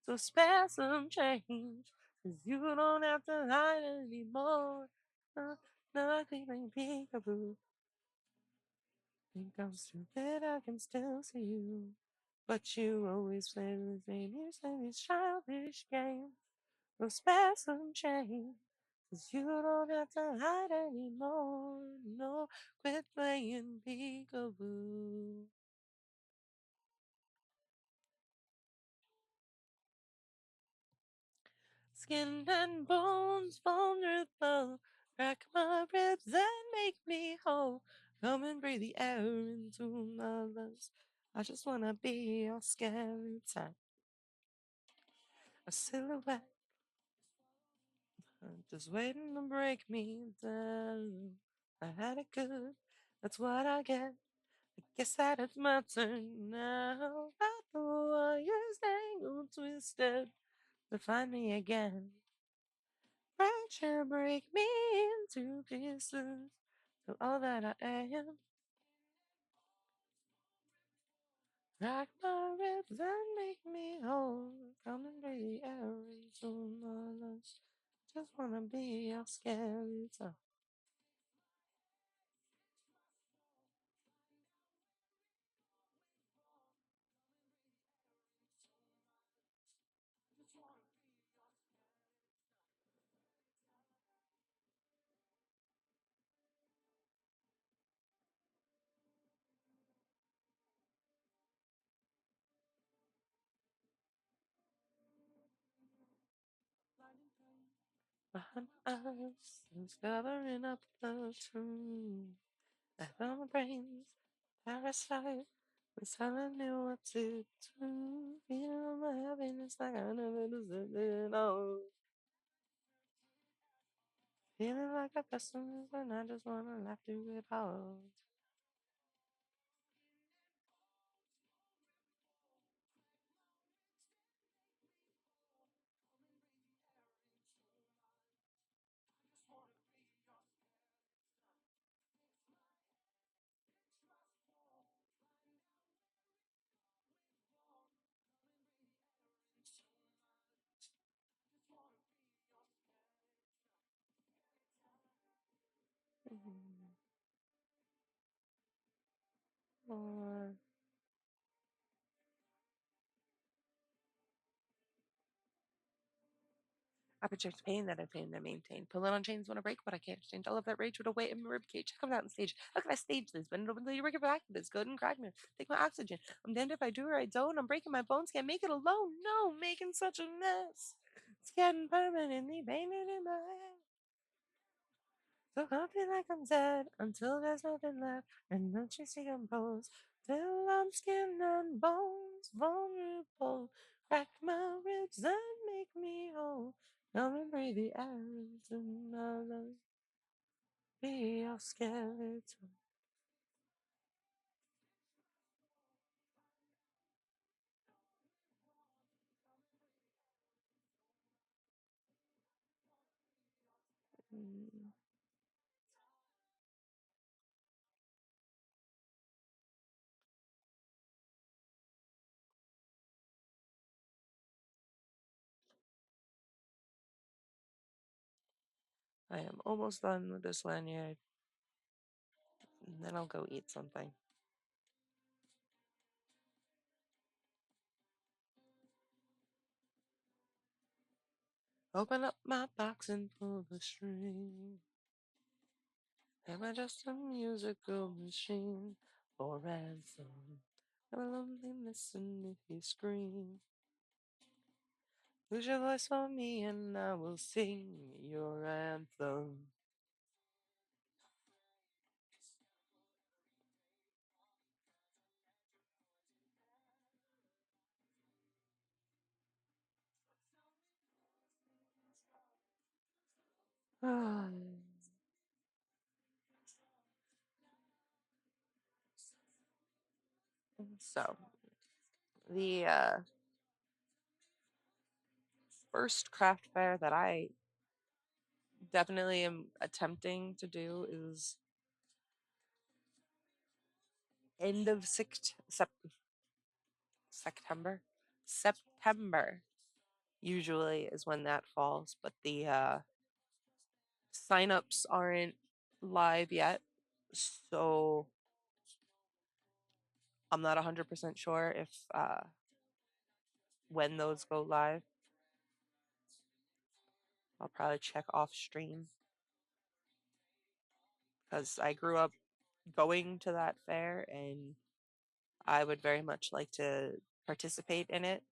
S1: So spare some change. 'Cause you don't have to hide anymore. No, I quit playing peekaboo. Think I'm stupid, I can still see you. But you always play the same. You play these childish games. So spare some change. 'Cause you don't have to hide anymore. No, quit playing peekaboo. Skin and bones, vulnerable. Crack my ribs and make me whole. Come and breathe the air into my lungs. I just wanna be your skeleton. A silhouette, just waiting to break me down. I had it good, that's what I get. I guess that it's my turn now. I know why you're tangled, twisted to find me again. Fracture, break me into pieces. So all that I am, crack my ribs and make me whole. Come and breathe the air into my lungs. Just wanna be your skeleton. Behind us, is covering up the truth. I found my brains, parasite, was telling me what to do. Feeling my happiness like I never deserved it at all. Feeling like a pessimist and I just wanna laugh through it all. Mm, Lord. I project pain that I plan to maintain. Pulling on chains wanna break, but I can't change. All of that rage would await in my ribcage. Comes out on stage. How can I stage this? Bend it over until you break back. This good and crack me. Take my oxygen. I'm damned if I do or I don't. I'm breaking my bones. Can't make it alone. No, making such a mess. It's getting permanently painted in my head. So happy like I'm dead until there's nothing left and no chance to compose. Till I'm skin and bones, vulnerable. Crack my ribs and make me whole. Come and breathe the air and I'll be your skeleton. Mm, I am almost done with this lanyard, and then I'll go eat something. Open up my box and pull the string. Am I just a musical machine for ransom? Am I lonely missing if you scream? Lose your voice for me and I will sing your anthem. So, the first craft fair that I definitely am attempting to do is end of September. September usually is when that falls, but the signups aren't live yet, so I'm not 100% sure if when those go live. I'll probably check off stream because I grew up going to that fair and I would very much like to participate in it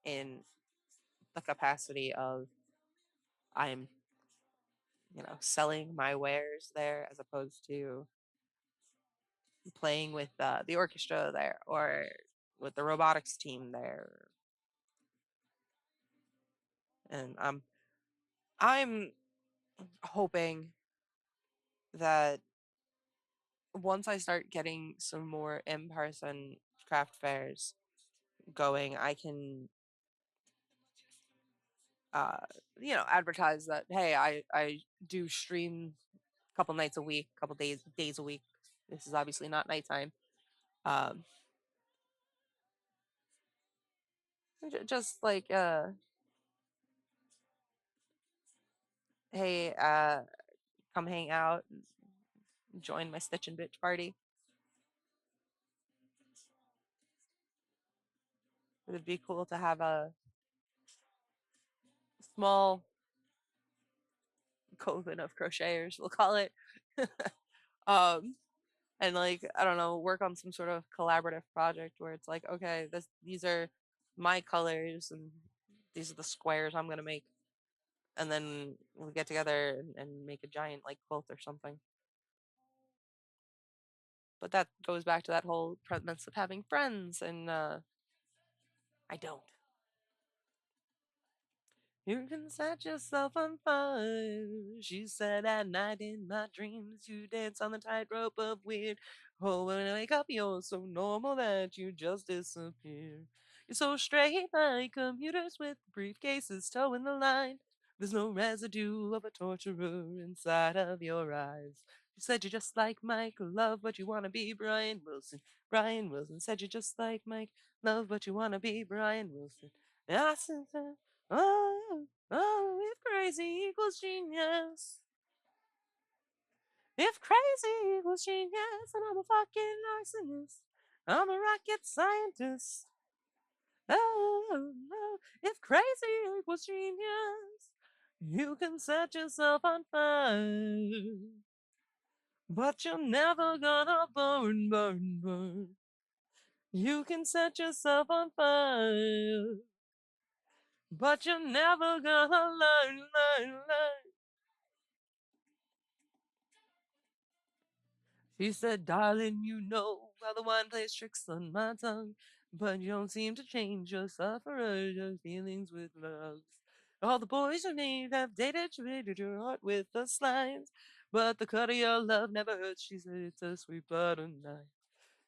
S1: in the capacity of I'm, selling my wares there as opposed to playing with the orchestra there or with the robotics team there. And I'm hoping that once I start getting some more in-person craft fairs going, I can uh advertise that hey, I do stream a couple nights a week, couple days a week. This is obviously not nighttime. Um just like hey, come hang out, join my Stitch and Bitch party. It would be cool to have a small coven of crocheters, we'll call it. um and like I don't know, work on some sort of collaborative project where it's like, okay, these are my colors and these are the squares I'm gonna make, and then we'll get together and make a giant like quilt or something. But that goes back to that whole premise of having friends, and I don't. You can set yourself on fire. She said at night in my dreams, you dance on the tightrope of weird. Oh, when I wake up, you're so normal that you just disappear. You're so straight like commuters with briefcases towing the line. There's no residue of a torturer inside of your eyes. You said you're just like Mike, love, but you wanna be Brian Wilson. Brian Wilson said you're just like Mike, love, but you wanna be Brian Wilson. And I said, oh, oh, if crazy equals genius. If crazy equals genius, and I'm a fucking arsonist. I'm a rocket scientist. Oh, oh, if crazy equals genius, you can set yourself on fire. But you're never gonna burn, burn, burn. You can set yourself on fire. But you're never gonna learn, learn, learn. She said, darling, you know how the wine plays tricks on my tongue, but you don't seem to change your sufferer, your feelings with love. All the boys you need have dated you, rated your heart with the slides. But the cut of your love never hurts. She said it's a sweet butter knife.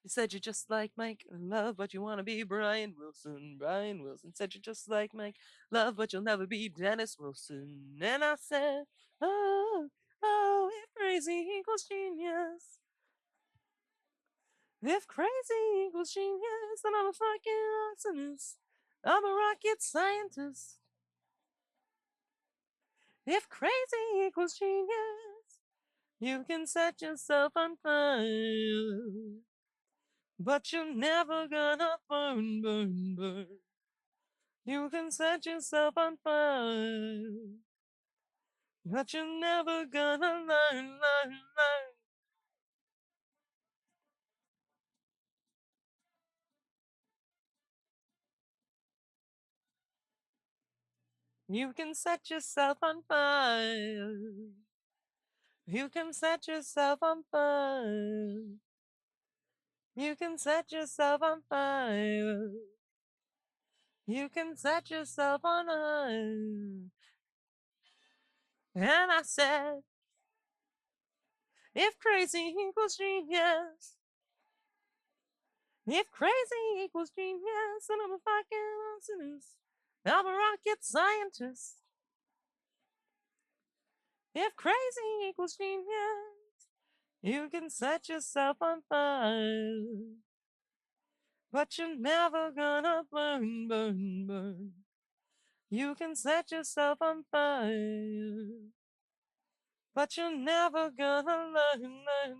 S1: You said you're just like Mike, love, but you want to be Brian Wilson. Brian Wilson said you're just like Mike, love, but you'll never be Dennis Wilson. And I said, oh, oh, if crazy equals genius. If crazy equals genius, then I'm a fucking arsonist. I'm a rocket scientist. If crazy equals genius, you can set yourself on fire. But you're never gonna burn, burn, burn. You can set yourself on fire. But you're never gonna learn, learn, learn. You can set yourself on fire. You can set yourself on fire. You can set yourself on fire. You can set yourself on fire. And I said, if crazy equals genius, if crazy equals genius, then I'm a fucking arsonist. I'm a rocket scientist. If crazy equals genius, you can set yourself on fire. But you're never gonna burn, burn, burn. You can set yourself on fire. But you're never gonna learn, learn, learn.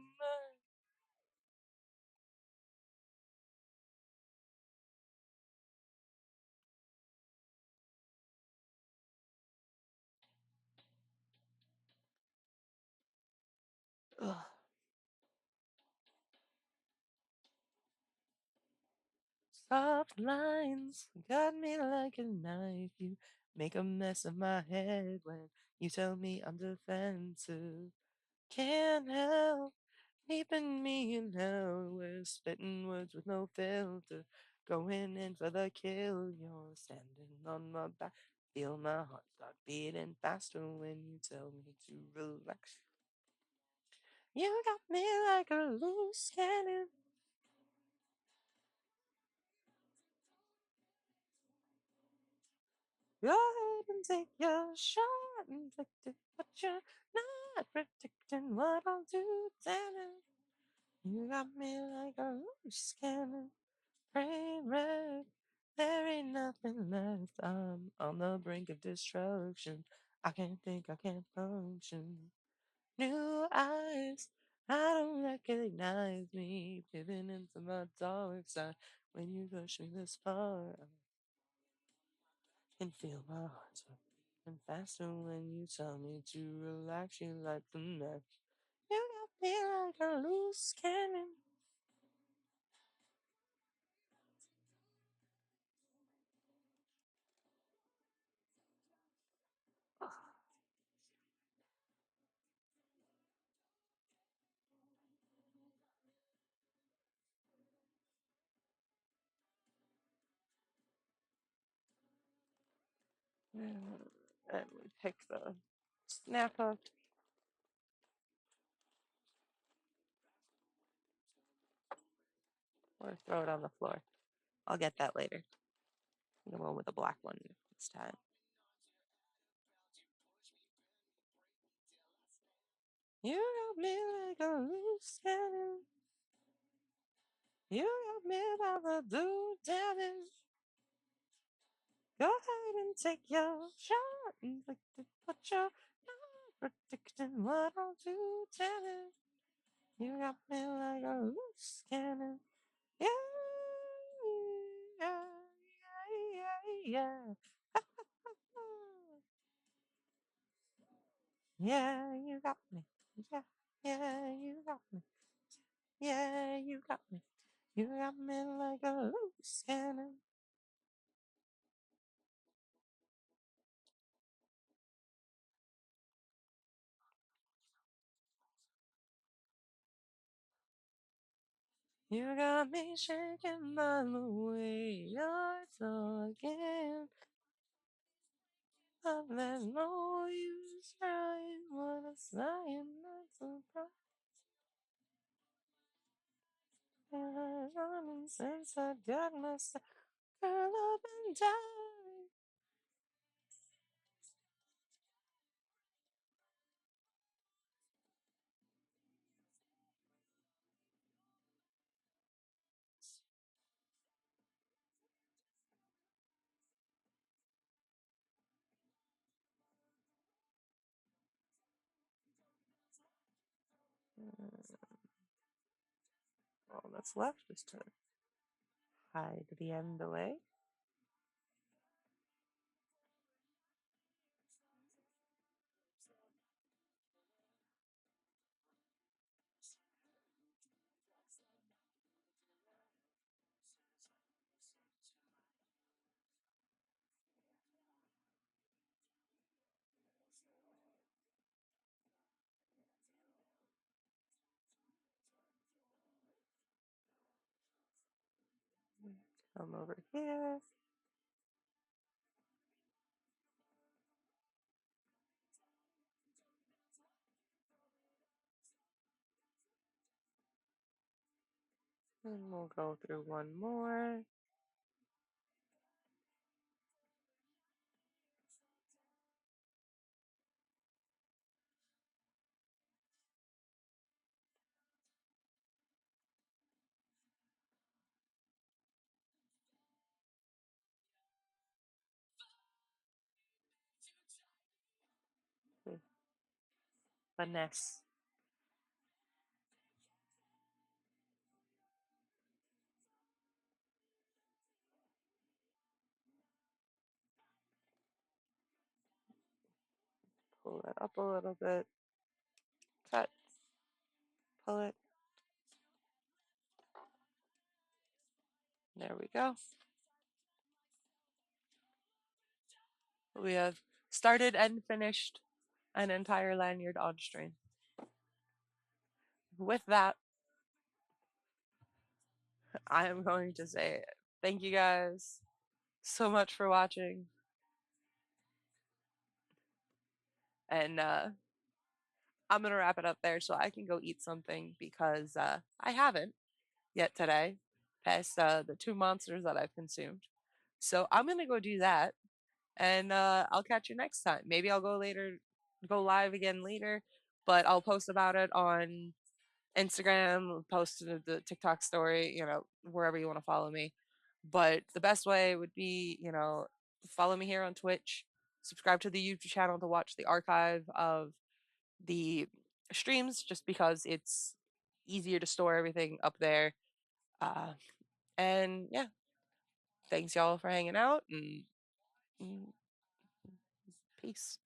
S1: Ugh. Soft lines got me like a knife. You make a mess of my head when you tell me I'm defensive. Can't help keeping me in hell. We're spitting words with no filter. Going in for the kill. You're standing on my back. Feel my heart start beating faster when you tell me to relax. You got me like a loose cannon. Go ahead and take your shot and take it, but you're not predicting what I'll do. Damn it. You got me like a loose cannon. Train wreck. There ain't nothing left. I'm on the brink of destruction. I can't think, I can't function. New eyes. I don't recognize me. Pivoting into my dark side. When you push me this far, I can feel my heart start beating faster when you tell me to relax. You like the next. You got me like a loose cannon. And we pick the snap up or throw it on the floor. I'll get that later. The one with the black one this time. You got me like a loose cannon. You got me by the do damage. Go ahead and take your shot and lick it, but you're not predicting what I'll do. Damage. You got me like a loose cannon. Yeah, yeah, yeah, yeah. Yeah, you got me. Yeah, yeah, you got me. Yeah, you got me. You got me like a loose cannon. You got me shaking by the way you're talking. But there's no use trying what a sign not surprised. Running since I got myself curled up and tied. All that's left is to hide the end away. Come over here. And we'll go through one more. Finesse. Pull that up a little bit. Cut. Pull it. There we go. We have started and finished an entire lanyard on string. With that, I am going to say thank you guys so much for watching. And I'm going to wrap it up there so I can go eat something because I haven't yet today, past the two monsters that I've consumed. So I'm going to go do that. And I'll catch you next time. Maybe I'll go live again later, but I'll post about it on Instagram, post the TikTok story, wherever you want to follow me. But the best way would be, follow me here on Twitch, subscribe to the YouTube channel to watch the archive of the streams, just because it's easier to store everything up there. Uh, and yeah, thanks y'all for hanging out and peace.